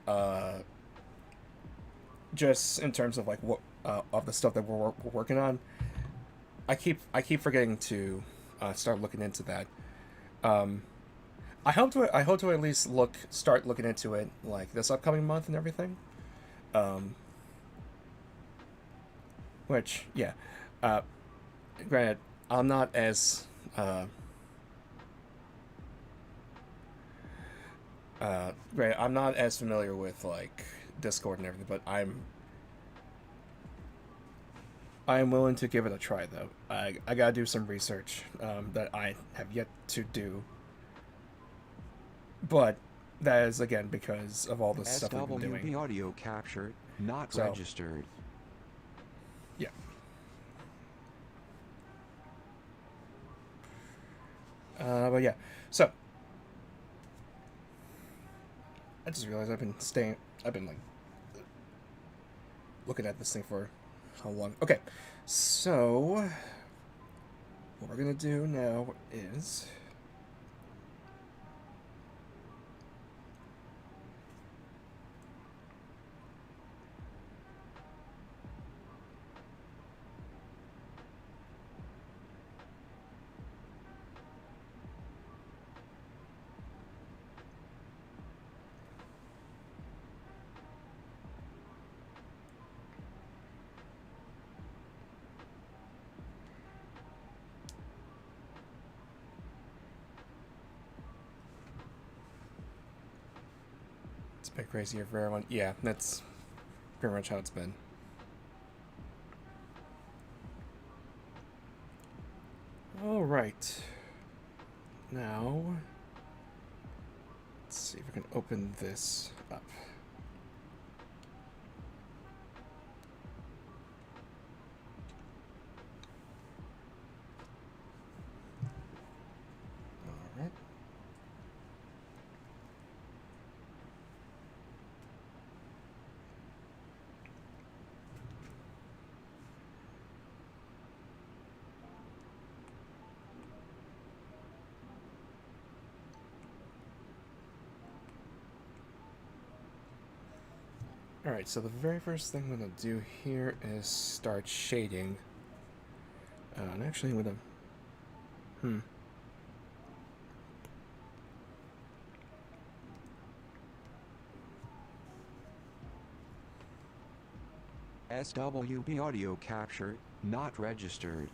uh, just in terms of like what of the stuff that we're working on. I keep forgetting to start looking into that. Um, I hope to at least start looking into it like this upcoming month and everything. Um, which yeah, uh, granted, I'm not as granted, I'm not as familiar with like Discord and everything, but I am willing to give it a try though. I gotta do some research that I have yet to do, but that is again because of all the stuff we've been SWB doing. audio captured, not So registered. yeah. But yeah, so I just realized I've been like looking at this thing for how long? Okay, so what we're gonna do now is it's been crazier for everyone. Yeah, that's pretty much how it's been. All right. Now, let's see if we can open this up. All right. Alright, so the very first thing I'm going to do here is start shading. And actually I'm going to... SWB audio capture, not registered.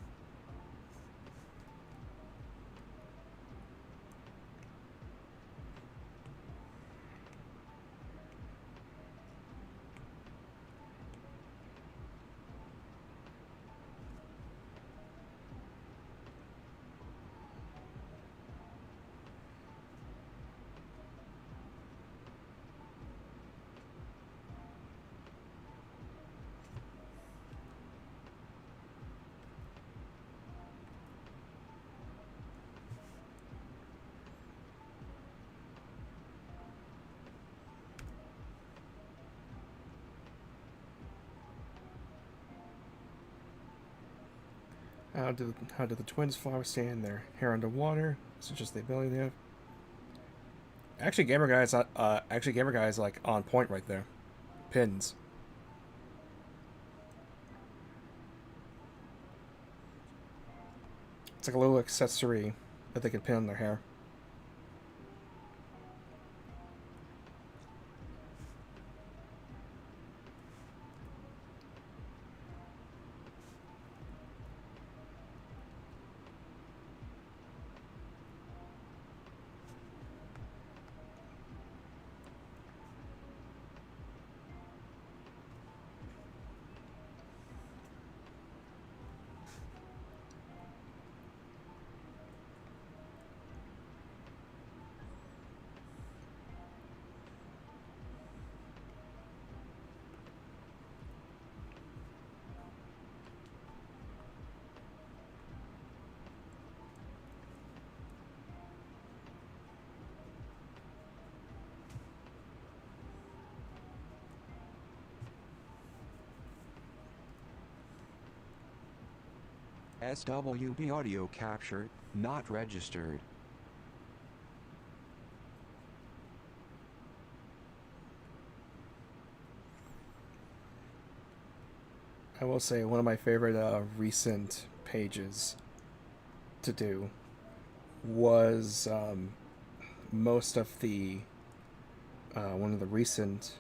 How do the twins fly stand their hair underwater? Is it just the ability they have? Actually, Gamer Guy is like on point right there. Pins. It's like a little accessory that they can pin on their hair. SWB audio capture, not registered. I will say one of my favorite recent pages to do was most of the one of the recent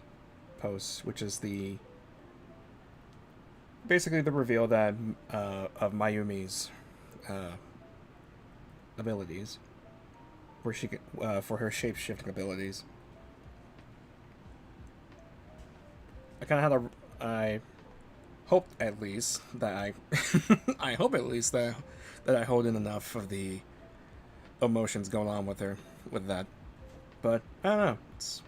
posts, which is the basically the reveal that of Mayumi's uh, abilities, where she could, for her shape shifting abilities. I kind of had I hope at least that I hope at least that I hold in enough of the emotions going on with her with that, but I don't know. It's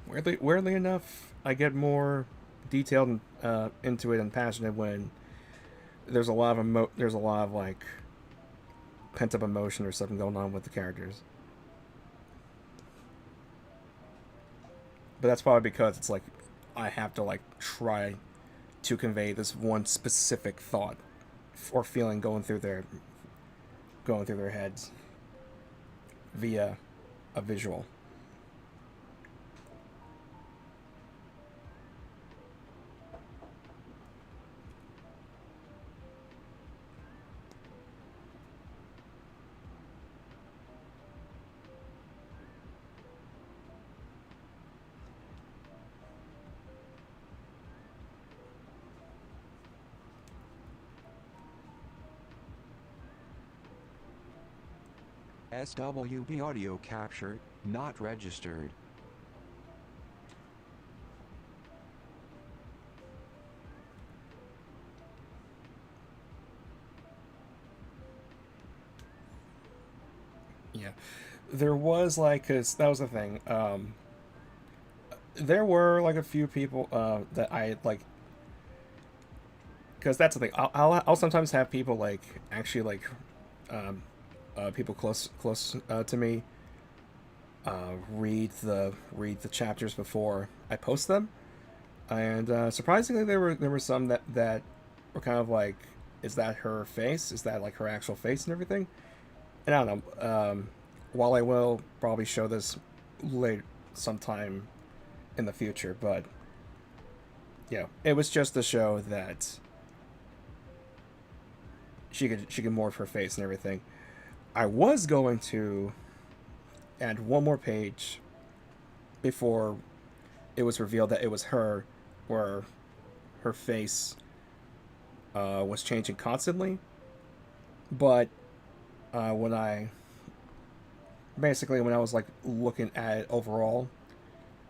Weirdly enough, I get more detailed and into it and passionate when there's a lot of like pent up emotion or something going on with the characters. But that's probably because it's like I have to like try to convey this one specific thought or feeling going through their heads via a visual. SWB audio captured, not registered. Yeah, there was like, cause that was the thing. There were like a few people that I like, cause that's the thing. I'll sometimes have people like actually like um, people close to me read the chapters before I post them, and surprisingly there were some that were kind of like, is that her face? Is that like her actual face and everything? And I don't know. While I will probably show this late sometime in the future, but yeah, it was just to show that she could morph her face and everything. I was going to add one more page before it was revealed that it was her, where her face was changing constantly. But when I basically when I was like looking at it overall,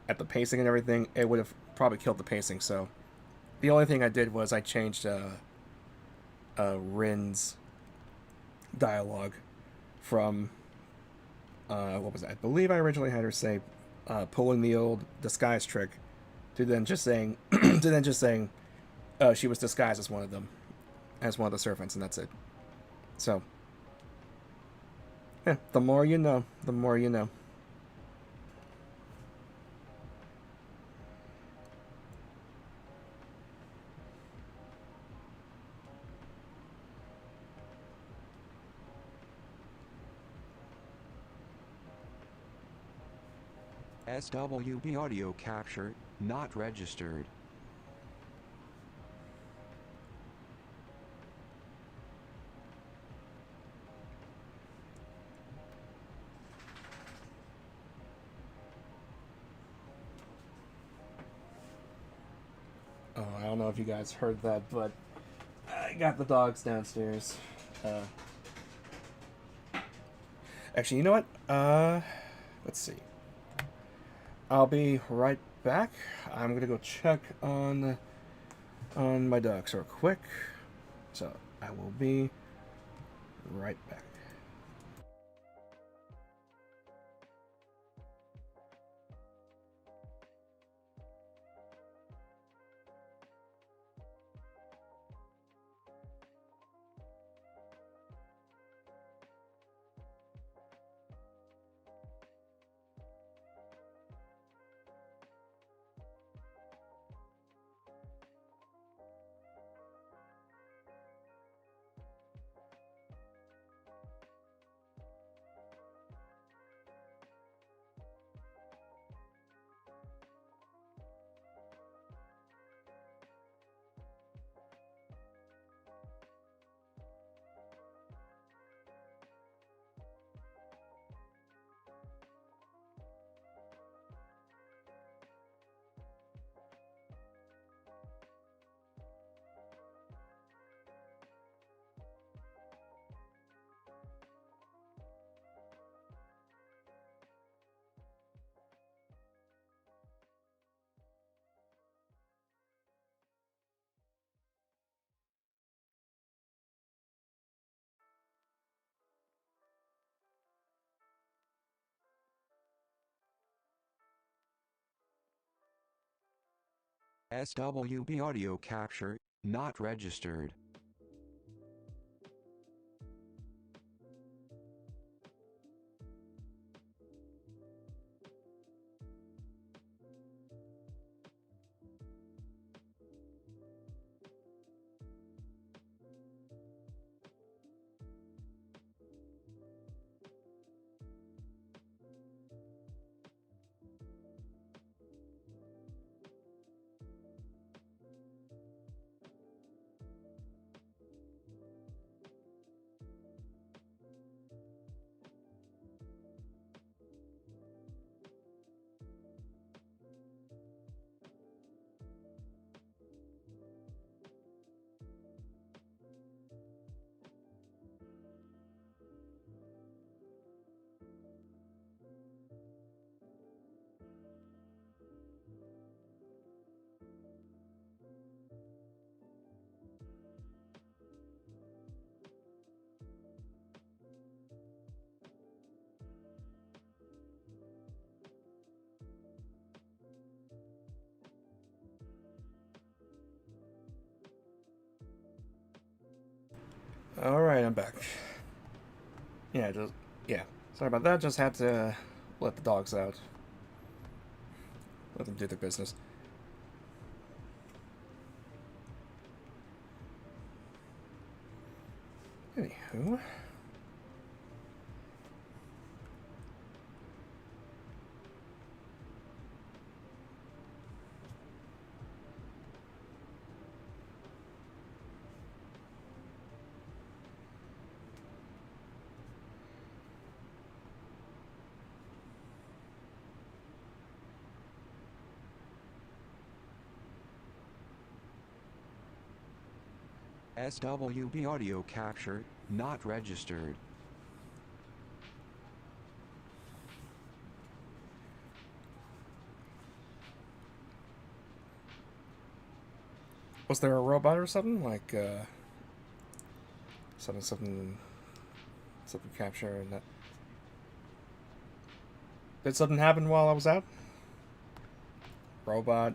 at the pacing and everything, it would have probably killed the pacing. So the only thing I did was I changed Rin's dialogue from what was it? I believe I originally had her say pulling the old disguise trick to then just saying to then just saying she was disguised as one of them, as one of the servants, and that's it. So yeah, the more you know, the more you know. SWB audio captured, not registered. Oh, I don't know if you guys heard that, but I got the dogs downstairs. Uh, Actually, you know what? Let's see. I'll be right back. I'm gonna go check on my dogs real quick. So I will be right back. SWB audio capture, not registered. Alright, I'm back. Yeah. Sorry about that, just had to let the dogs out. Let them do their business. Anywho. SWB audio capture, not registered. Was there a robot or something? Like, something capture and that. Did something happen while I was out? Robot?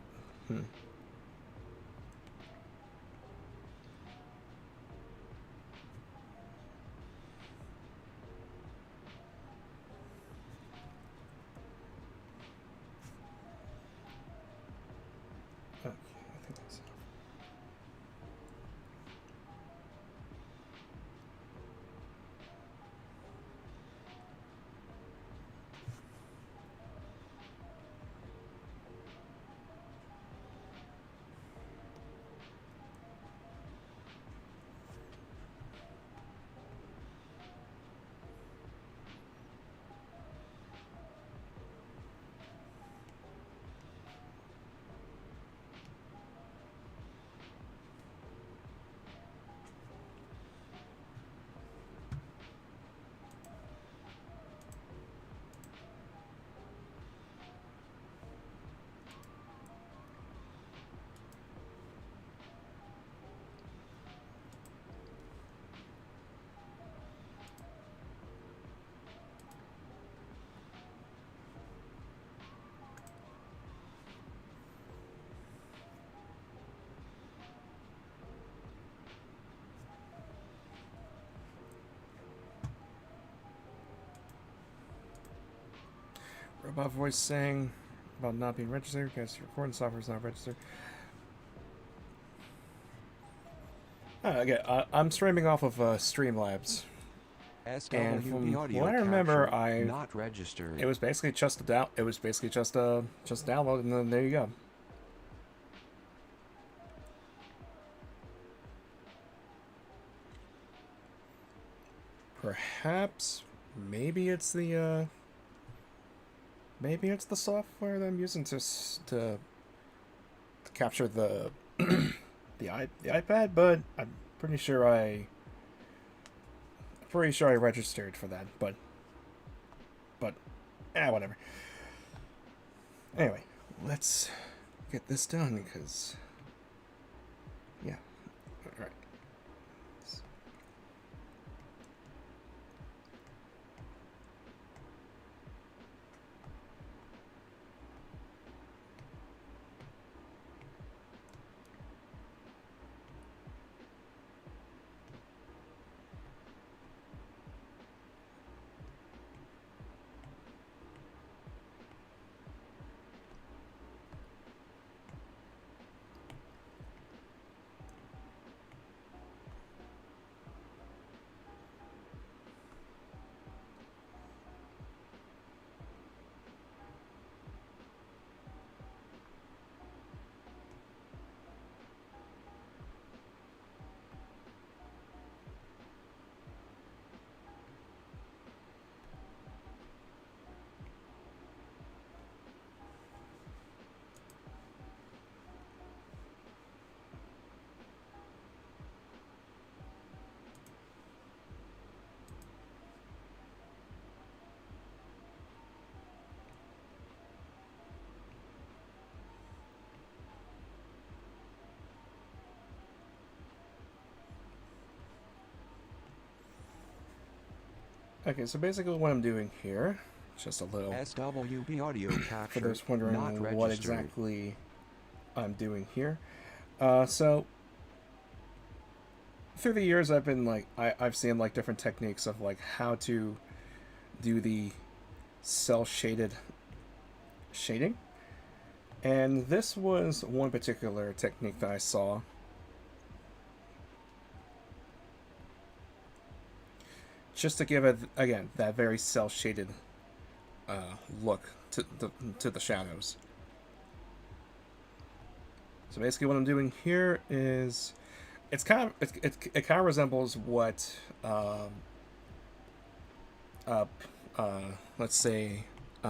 Okay, I think that's enough. Robot voice saying about not being registered because your recording software is not registered. I'm streaming off of Streamlabs. And from SWB audio what I remember, capture, not registered. it was basically just a download, and then there you go. Perhaps, maybe it's the software that I'm using to capture the the iPad, but I'm pretty sure I registered for that, but whatever. Anyway, let's get this done, because yeah. All right. Okay, so basically what I'm doing here, just a little, SWB audio for captured, those not wondering what registered. exactly I'm doing here. So through the years, I've been like, I've seen like different techniques of like how to do the cell shaded shading. And this was one particular technique that I saw. Just to give it, again, that very cell shaded look to the shadows. So basically, what I'm doing here is it's kind of it kind of resembles what uh, uh, let's say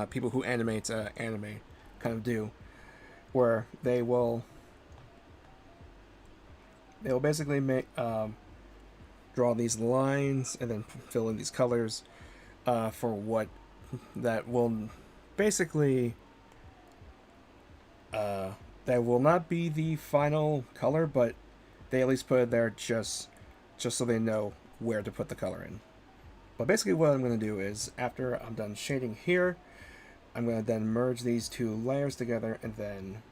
people who animate anime kind of do, where they will basically make draw these lines and then fill in these colors for what that will basically uh, that will not be the final color, but they at least put it there just so they know where to put the color in. But basically, what I'm going to do is after I'm done shading here, I'm going to then merge these two layers together and then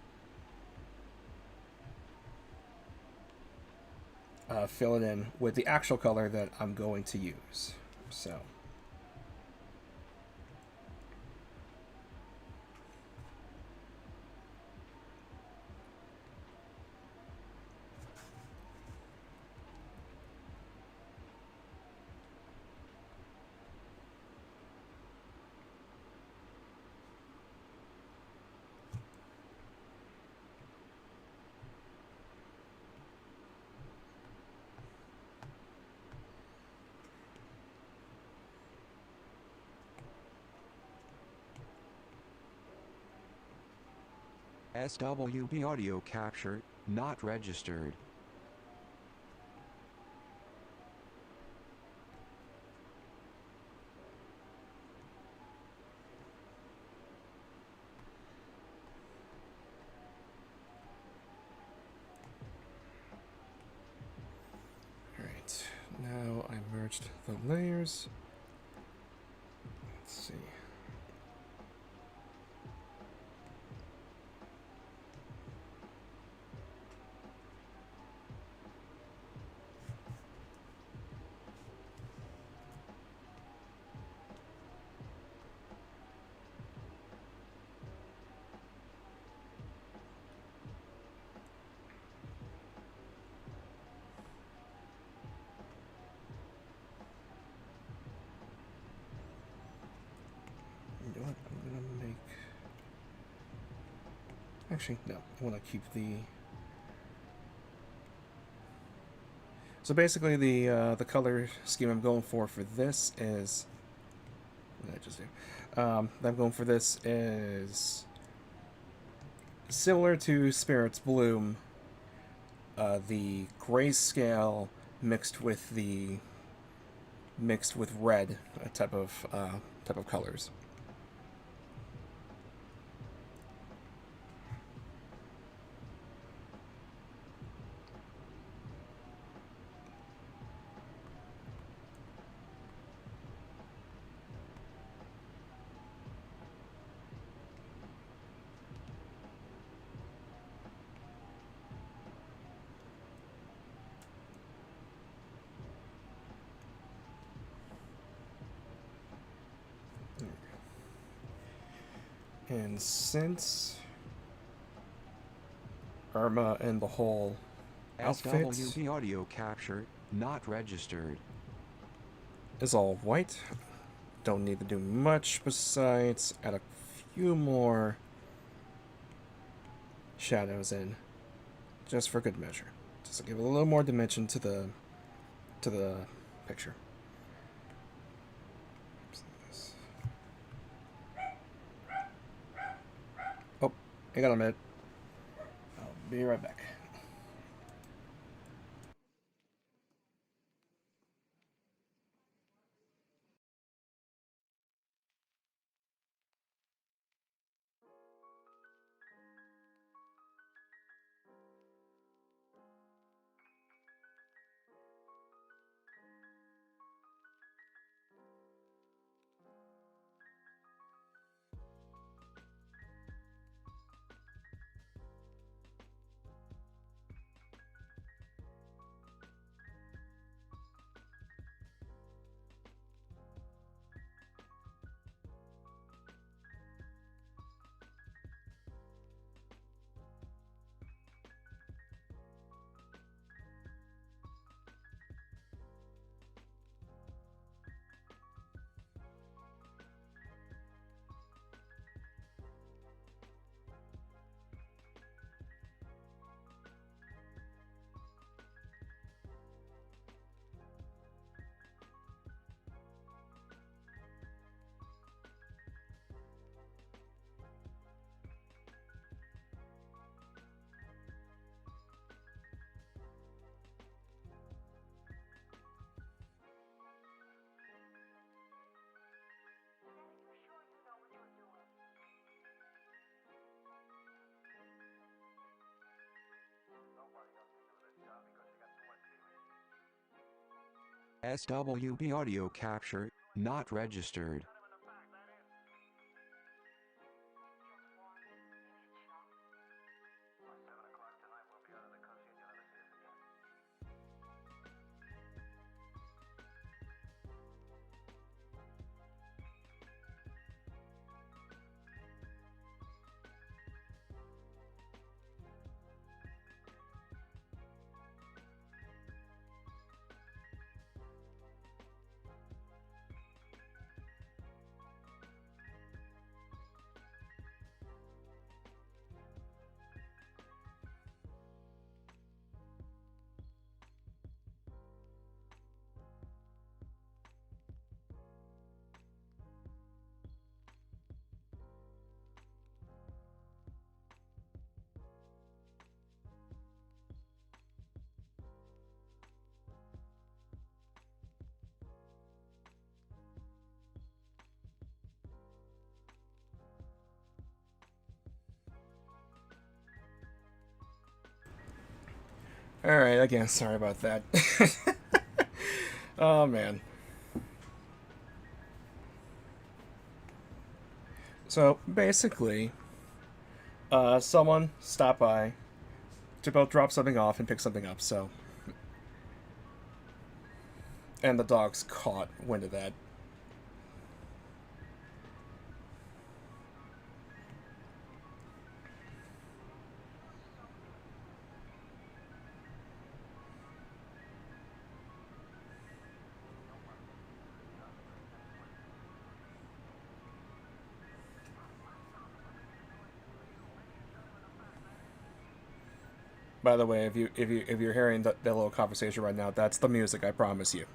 fill it in with the actual color that I'm going to use. So SWB audio captured, not registered. alright, now I merged the layers. Let's see. You know what? I'm gonna make. Actually, no. I want to keep the. So basically, the color scheme I'm going for this is. What did I just do? I'm going for this is similar to Spirit's Bloom. The grayscale mixed with red type of colors. And since Irma and the whole outfit SWB audio captured, not registered. is all white, don't need to do much besides add a few more shadows in, just for good measure, just to give a little more dimension to the picture. Oh, hang on a minute. I'll be right back. SWB audio capture, not registered. Alright, again, sorry about that. Oh, man. So, basically, someone stopped by to both drop something off and pick something up, so. And the dogs caught wind of that. By the way, if you're hearing that little conversation right now, that's the music. I promise you.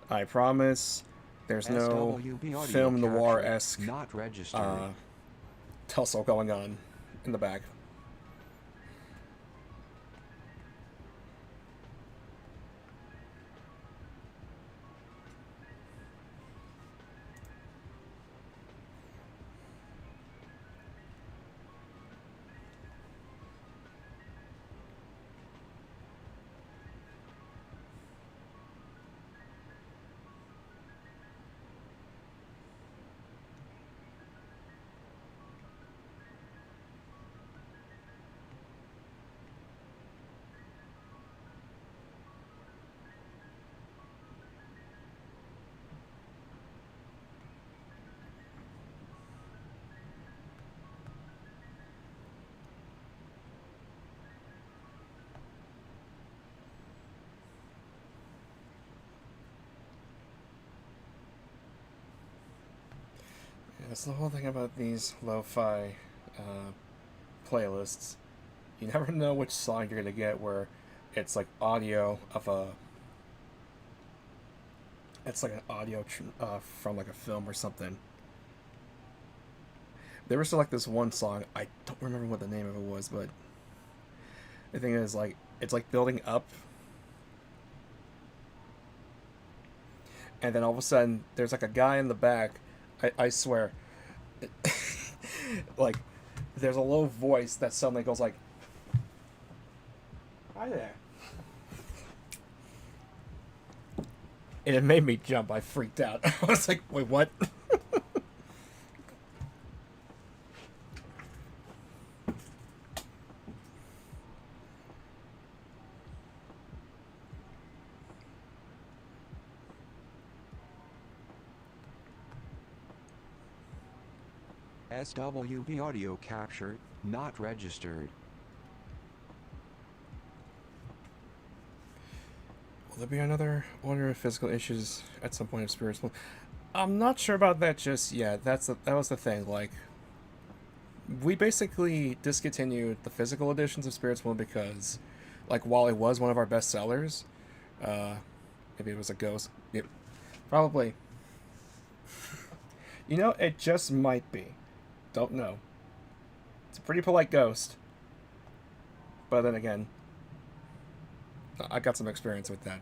I promise. There's no SWB audio film noir capture, esque not registered. tussle going on in the back. That's the whole thing about these lo-fi playlists. You never know which song you're gonna get where it's like audio of a. It's like an audio from like a film or something. There was like this one song. I don't remember what the name of it was, but the thing is, like, it's like building up, and then all of a sudden, there's like a guy in the back. I swear, like, there's a low voice that suddenly goes like, "Hi there," and it made me jump. I freaked out. I was like, "Wait, what?" SWB audio capture, not registered. Will there be another order of physical issues at some point of spiritual? I'm not sure about that just yet. That was the thing. Like, we basically discontinued the physical editions of Spirits One because, like, while it was one of our best sellers, maybe it was a ghost. It, probably. You know, it just might be. Don't know. It's a pretty polite ghost. But then again, I got some experience with that.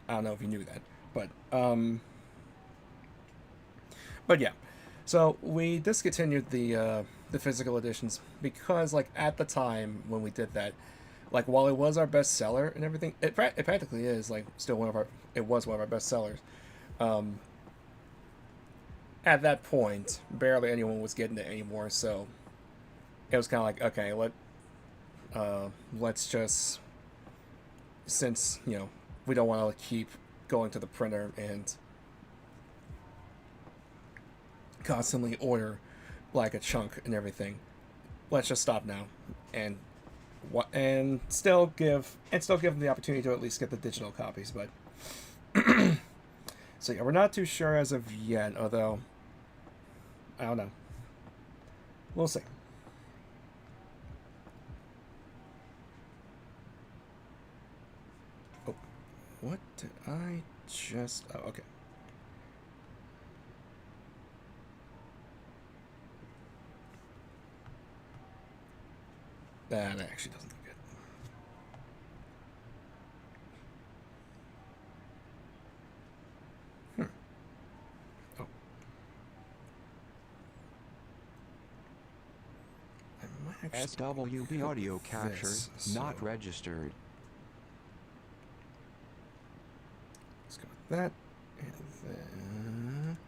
I don't know if you knew that, but yeah. So we discontinued the physical editions because, like, at the time when we did that, Like while it was our best seller and everything, it practically is like still one of our. It was one of our best sellers. Um, at that point, barely anyone was getting it anymore, so it was kind of like, okay, let's just, since we don't want to keep going to the printer and constantly order like a chunk and everything, let's just stop now and still give them the opportunity to at least get the digital copies. But so yeah, we're not too sure as of yet, although I don't know. We'll see. Oh, what did I just? Oh, okay. That actually doesn't look good. Oh, I might actually SWB audio captured, this, not so registered. let's go with that, and then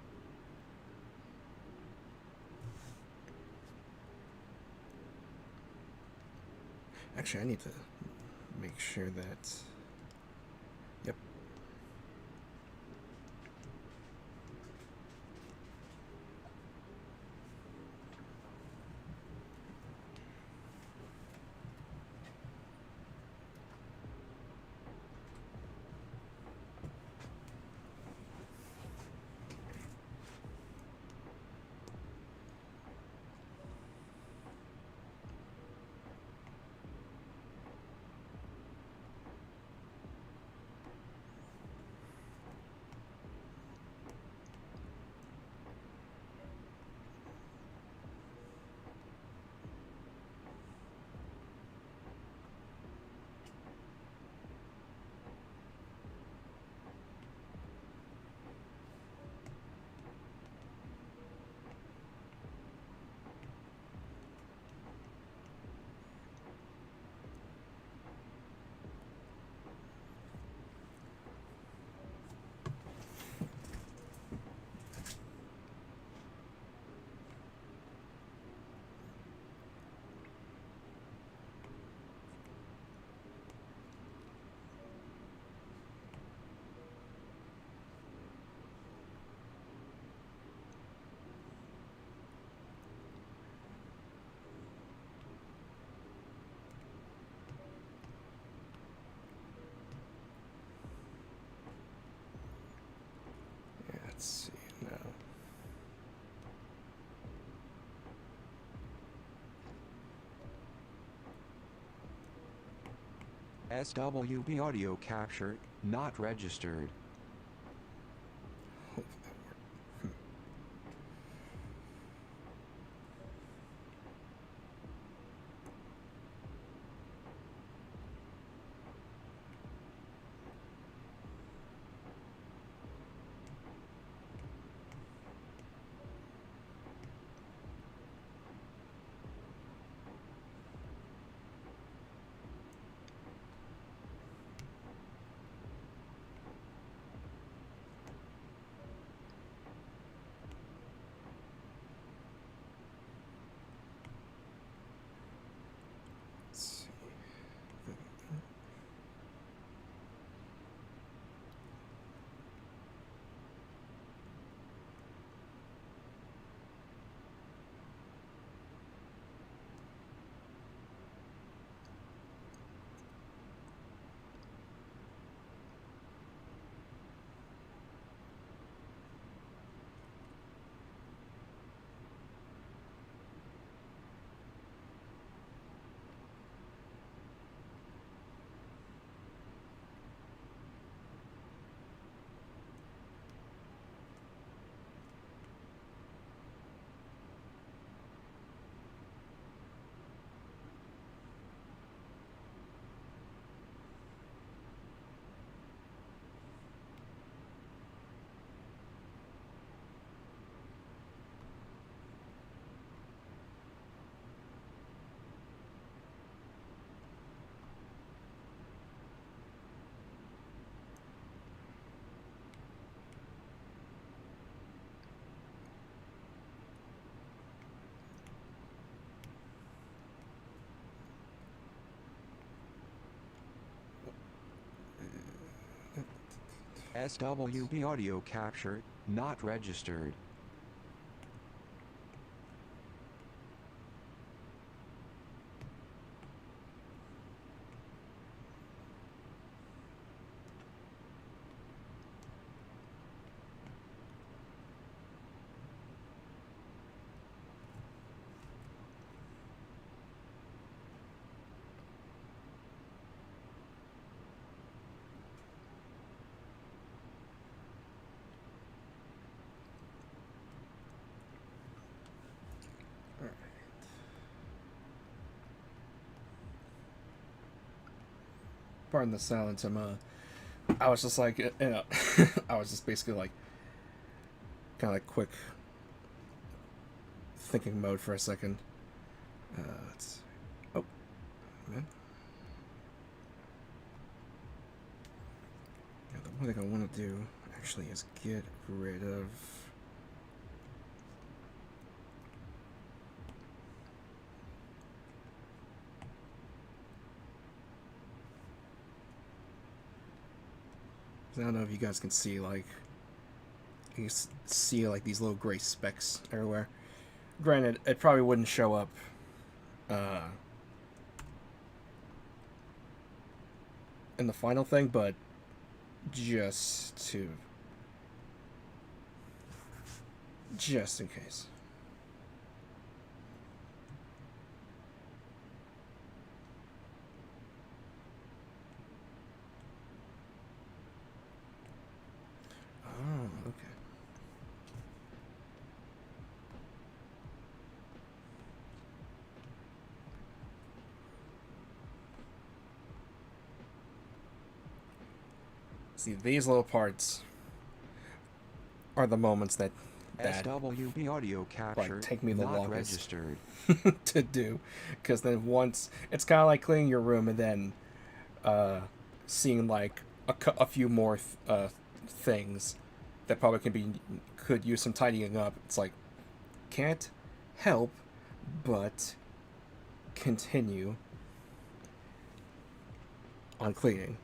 actually I need to make sure that. Yep. Yeah, let's see now. SWB audio captured, not registered. Hope that worked. SWB audio captured, not registered. Pardon the silence. I was just like, I was just basically like, kind of like quick thinking mode for a second. Let's. Oh, man. Yeah, the one thing I want to do actually is get rid of. I don't know if you guys can see, like, you see like these little gray specks everywhere. Granted, it probably wouldn't show up in the final thing, but just in case. Oh, okay. See, these little parts are the moments that SWB audio captured, like take me the not longest registered. to do, because then once it's kind of like cleaning your room and then seeing like a few more things that probably could use some tidying up. It's like can't help but continue on cleaning.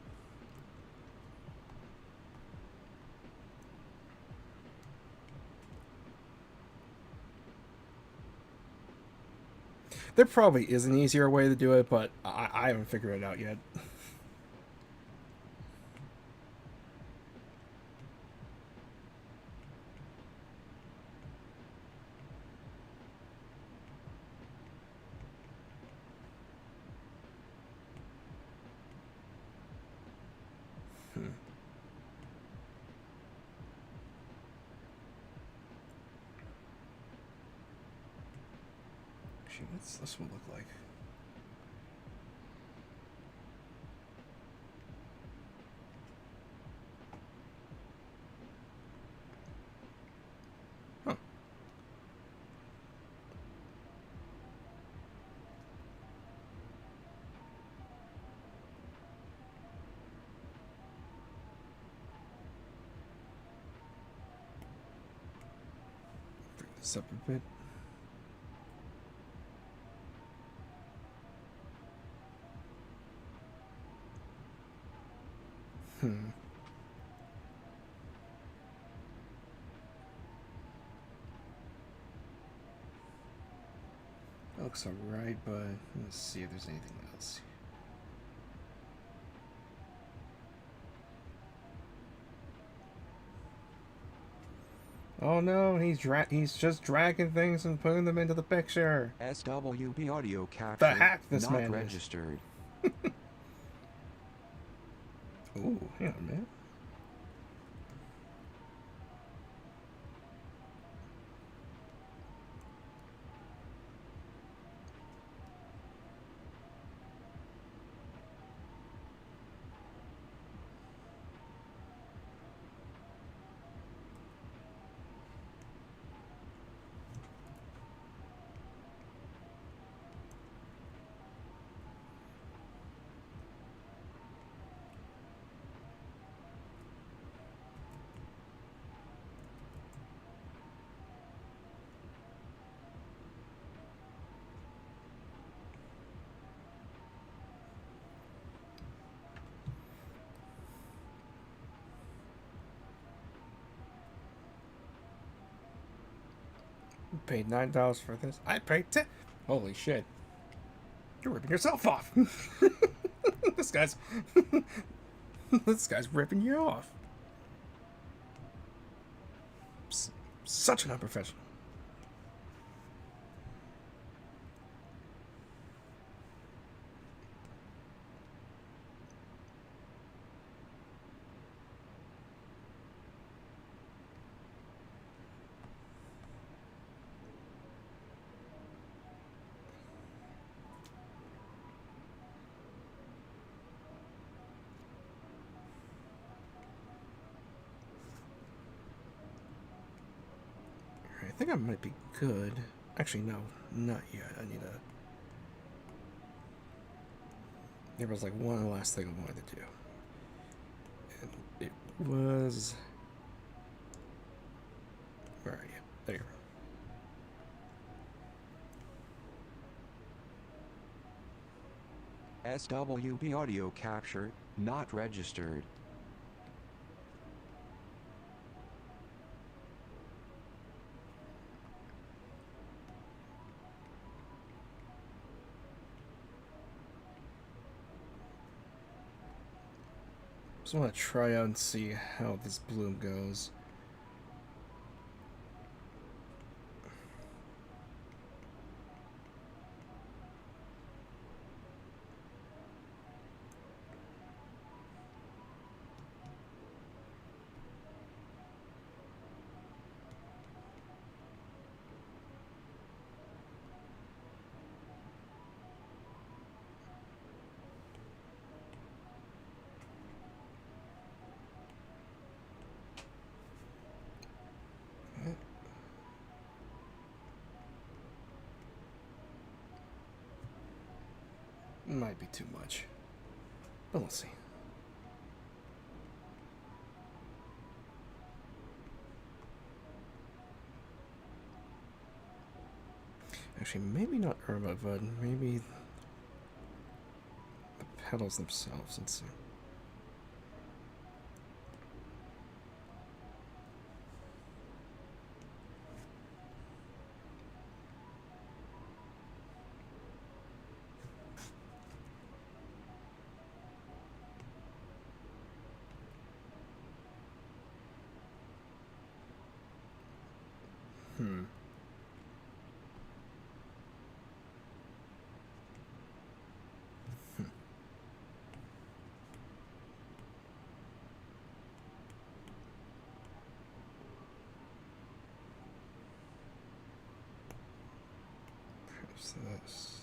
There probably is an easier way to do it, but I haven't figured it out yet. Actually, what's this one look like? Huh. Bring this up a bit. That looks alright, but let's see if there's anything else. Oh no, he's just dragging things and putting them into the picture. SWB audio captured, The hack this not man registered. Ooh, hang on, man. paid $9 for this. I paid 10. Holy shit! You're ripping yourself off. this guy's this guy's ripping you off. Such an unprofessional. I think I might be good. Actually, no, not yet. I need a. There was like one last thing I wanted to do. And it was. Where are you? There you are. SWB audio capture, not registered. Just want to try out and see how this bloom goes. Might be too much, but we'll see. Actually, maybe not Irma, but maybe the petals themselves. Let's see. This.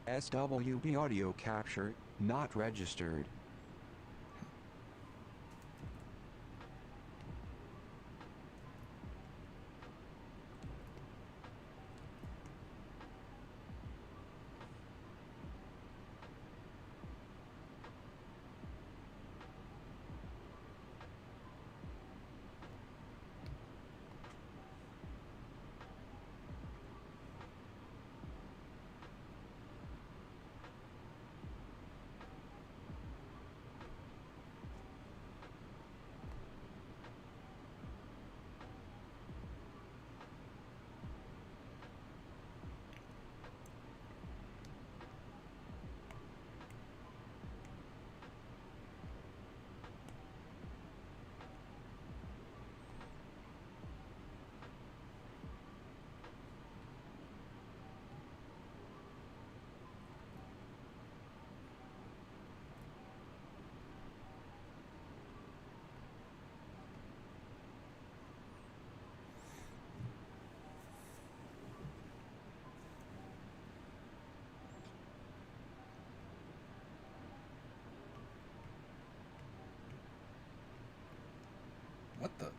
SWB audio capture, not registered. What the?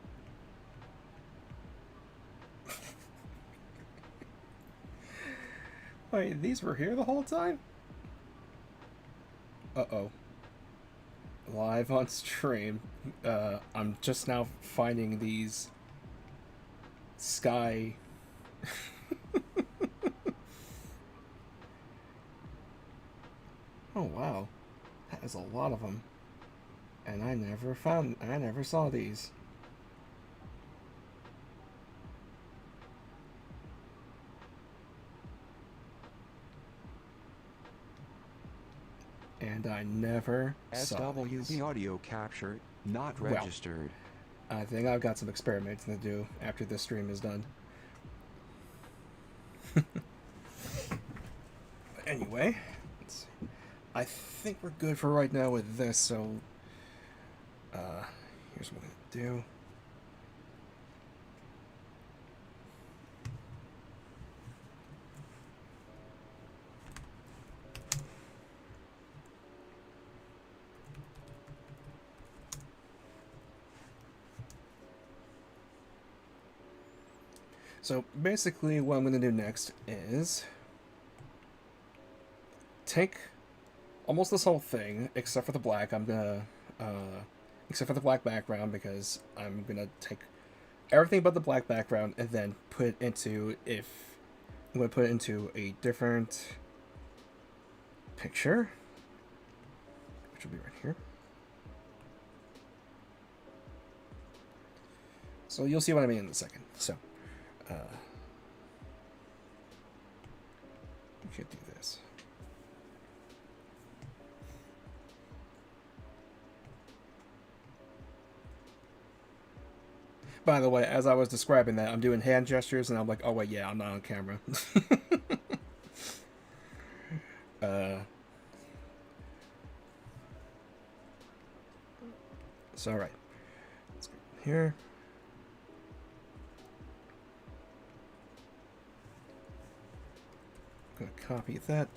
Wait, these were here the whole time? Uh-oh. Live on stream. I'm just now finding these sky... Oh, wow. That is a lot of them. And I never saw these. And I never saw SWB these. audio capture not Well, registered. I think I've got some experimenting to do after this stream is done. But anyway, let's see. I think we're good for right now with this, so here's what I'm going to do. So basically what I'm going to do next is take almost this whole thing, except for the black. Except for the black background, because I'm going to take everything but the black background and then put it into, I'm going to put it into a different picture, which will be right here. So you'll see what I mean in a second. So, we could do this. By the way, as I was describing that, I'm doing hand gestures, and I'm like, oh wait, yeah, I'm not on camera. So, all right. Let's go here. I'm going to copy that.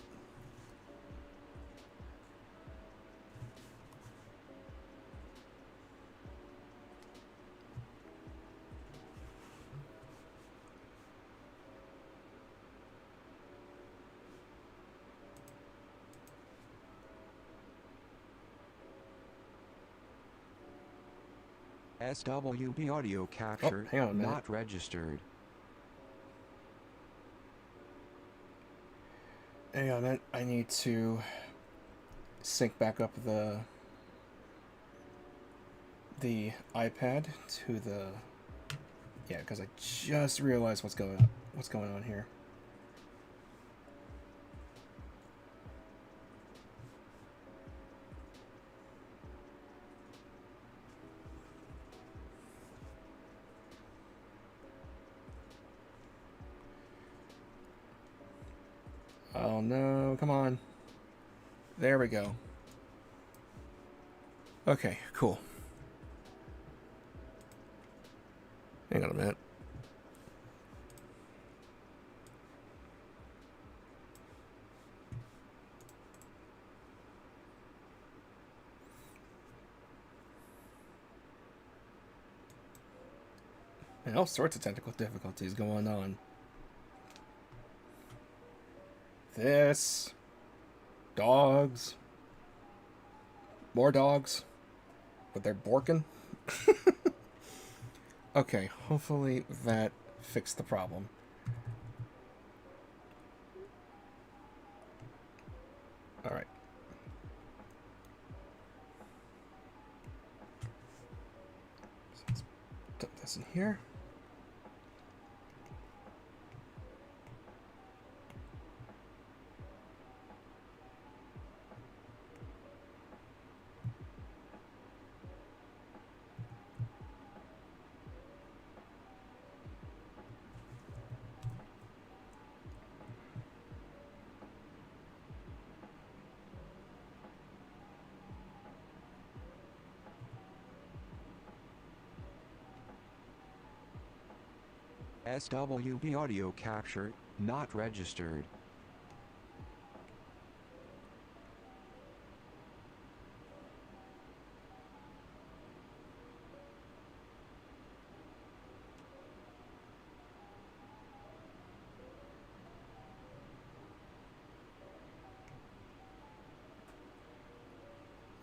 SWB audio capture hang on a minute. not registered. Hang on a minute. I need to sync back up the iPad to the, yeah, because I just realized what's going on here. Oh no, come on. There we go. Okay, cool. Hang on a minute. And all sorts of technical difficulties going on. This. Dogs. More dogs. But they're borking. Okay, hopefully that fixed the problem. Alright. So let's put this in here. SWB audio capture not registered.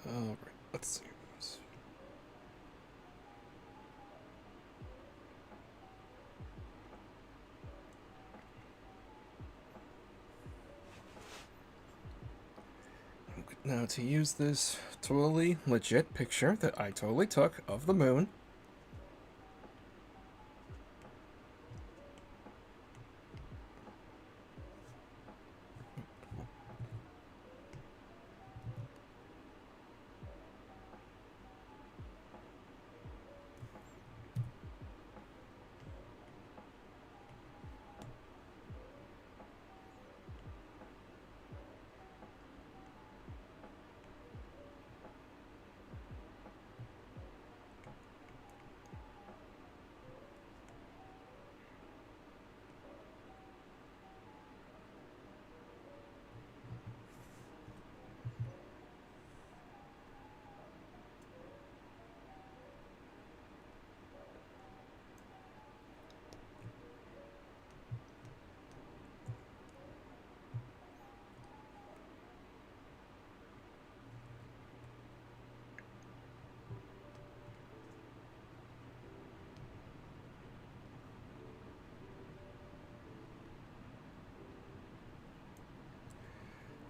Alright, let's see. Now, to use this totally legit picture that I totally took of the moon,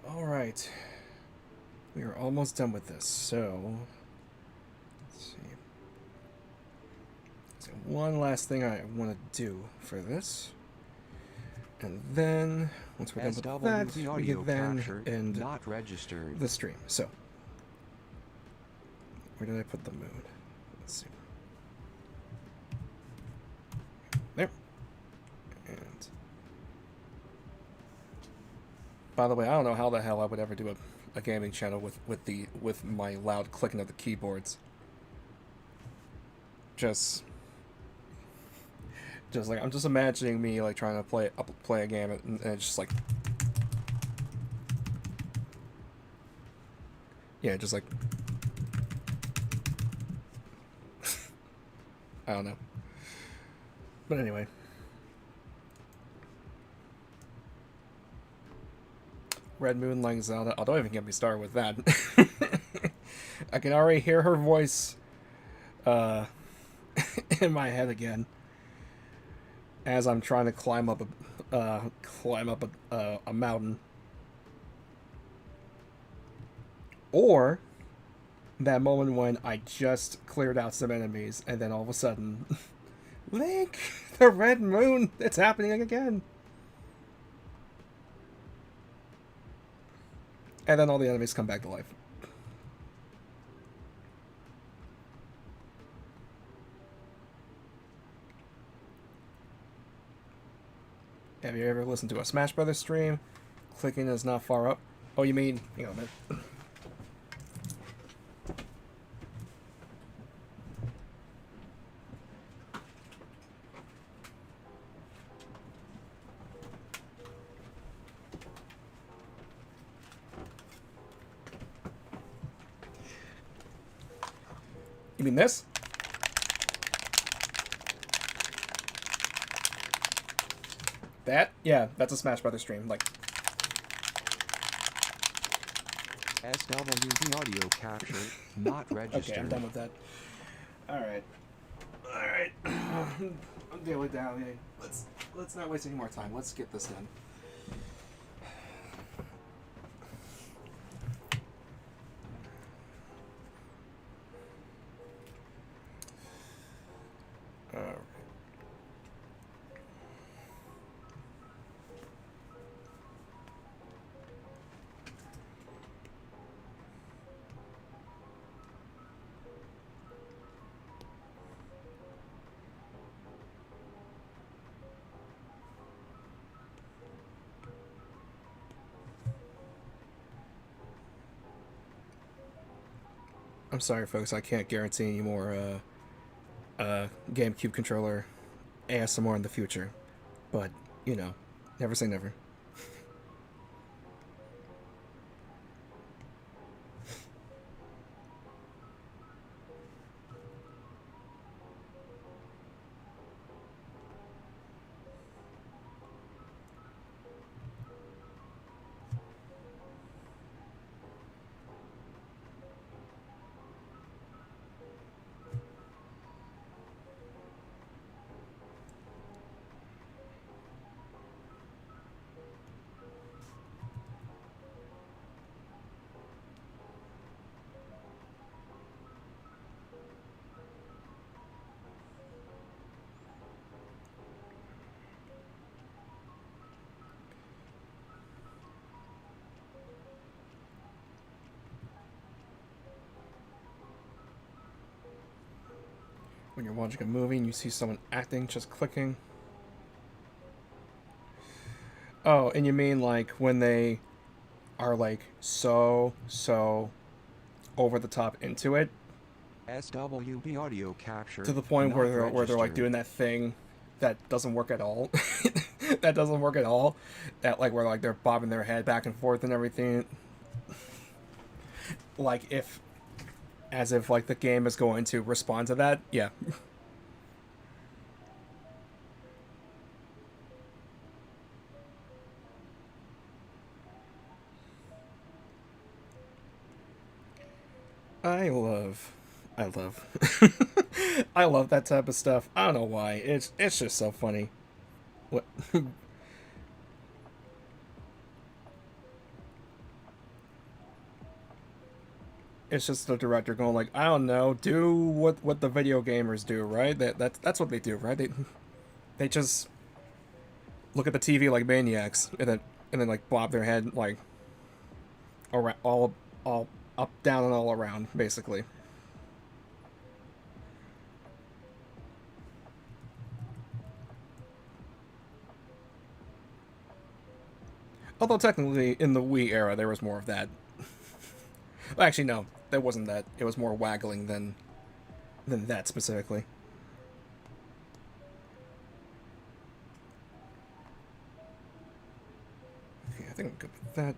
alright. We are almost done with this, so let's see. So one last thing I want to do for this. And then, once we're done with that, SW, the we audio can then captured, end not registered. the stream. So, where did I put the moon? Let's see. There. And by the way, I don't know how the hell I would ever do a gaming channel with my loud clicking of the keyboards. Just like I'm just imagining me like trying to play a game and it's just like, yeah, just like I don't know. But anyway. Red Moon like Zelda. Oh, don't even get me started with that. I can already hear her voice in my head again as I'm trying to climb up a mountain. Or that moment when I just cleared out some enemies and then all of a sudden, Link, the Red Moon, it's happening again. And then all the enemies come back to life. Have you ever listened to a Smash Brothers stream? Clicking is not far up. Oh, you mean, hang on a minute. You mean this? That? Yeah, that's a Smash Brothers stream. Like, SW, the audio captured, not registered. okay, I'm done with that. Alright. Alright. I'm dealing down here. Let's not waste any more time. Let's get this done. Alright. I'm sorry, folks. I can't guarantee any more GameCube controller ASMR in the future, but you know, never say never. When you're watching a movie and you see someone acting, just clicking. Oh, and you mean like when they are like so over the top into it SWB audio capture, to the point not where they're like registered. doing that thing that doesn't work at all. That doesn't work at all. That like where like they're bobbing their head back and forth and everything. Like if as if like the game is going to respond to that. Yeah. I love I love I love that type of stuff. I don't know why. It's just so funny. What it's just the director going like, I don't know, do what the video gamers do, right? That's what they do, right? They just look at the TV like maniacs and then like bob their head like around, all up, down, and all around, basically. Although technically in the Wii era there was more of that. Well, actually, no, there wasn't that. It was more waggling than that specifically. Okay, I think I'm good with that.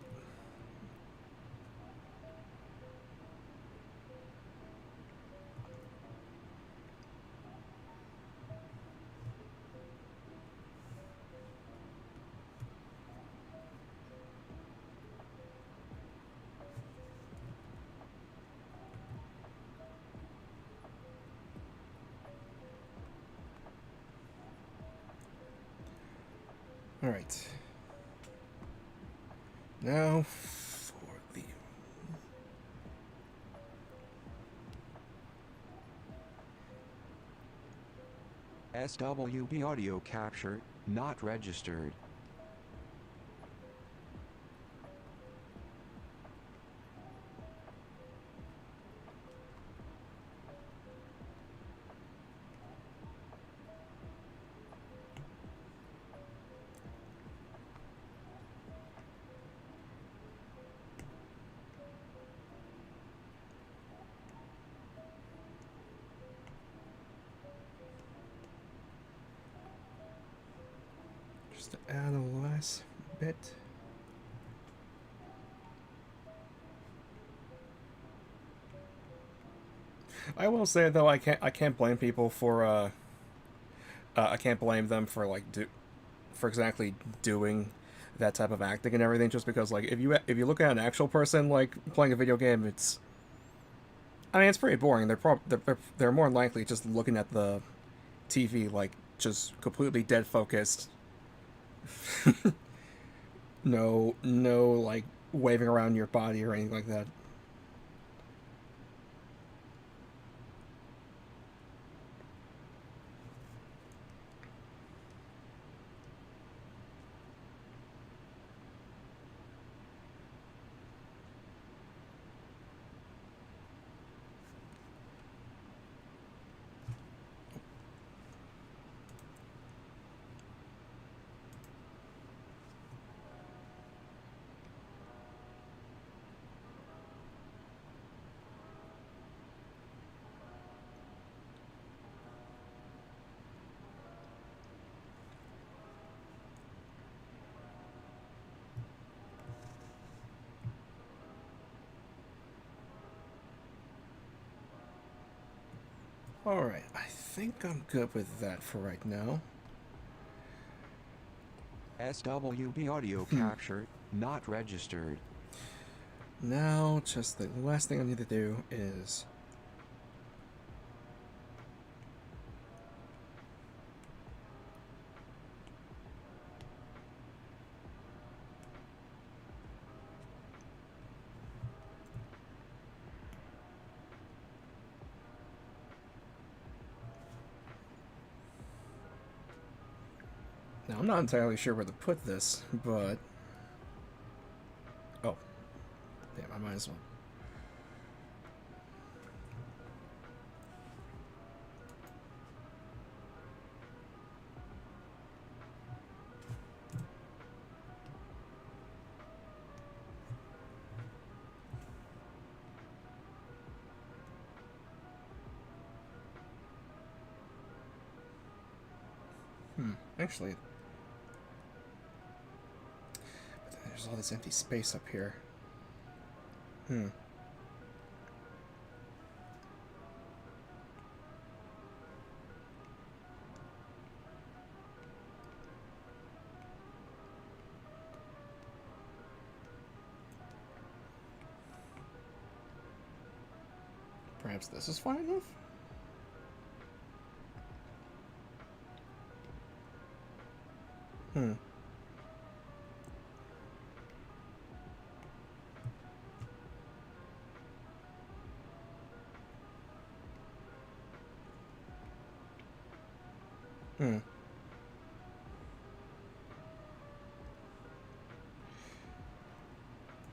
All right. Now for the SWB audio capture, not registered. just to add a last bit. I will say though, I can't blame people for I can't blame them for like for exactly doing that type of acting and everything. Just because like if you look at an actual person like playing a video game, it's I mean it's pretty boring. They're more than likely just looking at the TV like just completely dead focused. No like waving around your body or anything like that. Alright, I think I'm good with that for right now. SWB audio capture, not registered. Now, just the last thing I need to do is now I'm not entirely sure where to put this, but oh, damn, I might as well. Actually, there's all this empty space up here. Perhaps this is fine enough?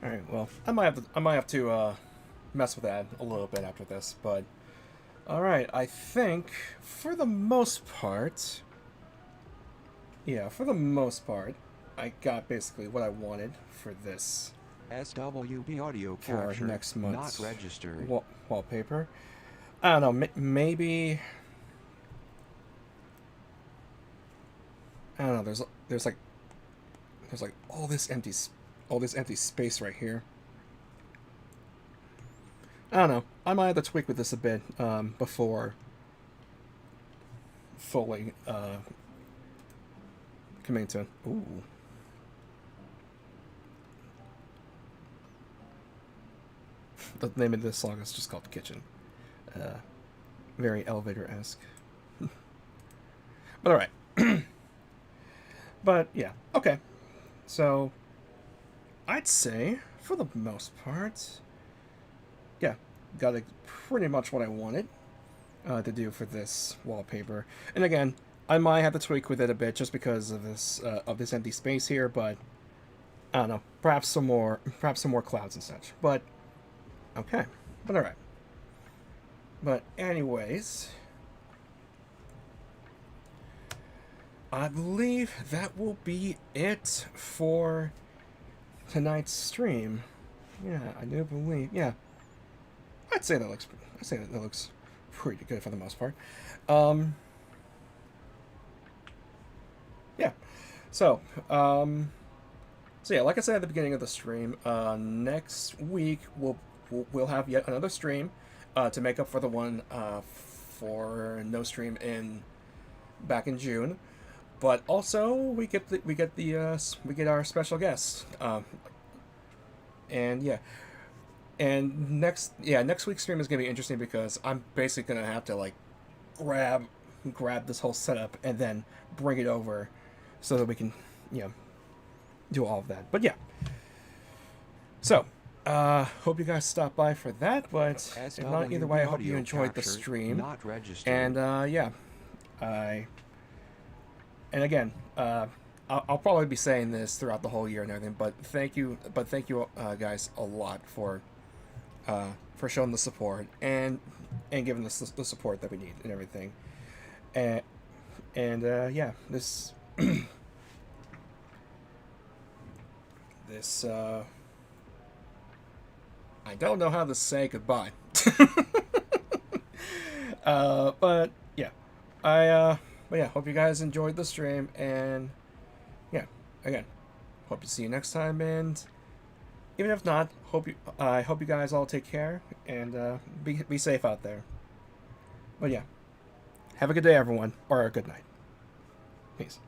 Alright, well, I might have to mess with that a little bit after this, but alright, I think for the most part, I got basically what I wanted for this SWB audio for capture next month's not registered. wallpaper. I don't know, maybe I don't know. There's like all this empty space right here. I don't know. I might have to tweak with this a bit before fully coming to. Ooh. The name of this song is just called Kitchen. Very elevator-esque. But alright. But yeah, okay. So I'd say for the most part, yeah, got pretty much what I wanted to do for this wallpaper. And again, I might have to tweak with it a bit just because of this empty space here, but I don't know, perhaps some more clouds and such. But okay, but all right. But anyways, I believe that will be it for tonight's stream. Yeah, I do believe. Yeah, I'd say that looks pretty good for the most part. Yeah. So yeah, like I said at the beginning of the stream, next week we'll have yet another stream to make up for the one for no stream back in June. But also we get our special guest, and yeah, and next week's stream is gonna be interesting because I'm basically gonna have to like grab this whole setup and then bring it over so that we can do all of that. But yeah, so hope you guys stop by for that. But if not, either way, I hope you enjoyed the stream. Not registered. And and again, I'll probably be saying this throughout the whole year and everything. But thank you, guys, a lot for showing the support and giving us the support that we need and everything. And yeah, this this I don't know how to say goodbye. But yeah, but yeah, hope you guys enjoyed the stream, and yeah, again, hope to see you next time, and even if not, I hope you guys all take care and be safe out there. But yeah, have a good day, everyone, or a good night. Peace.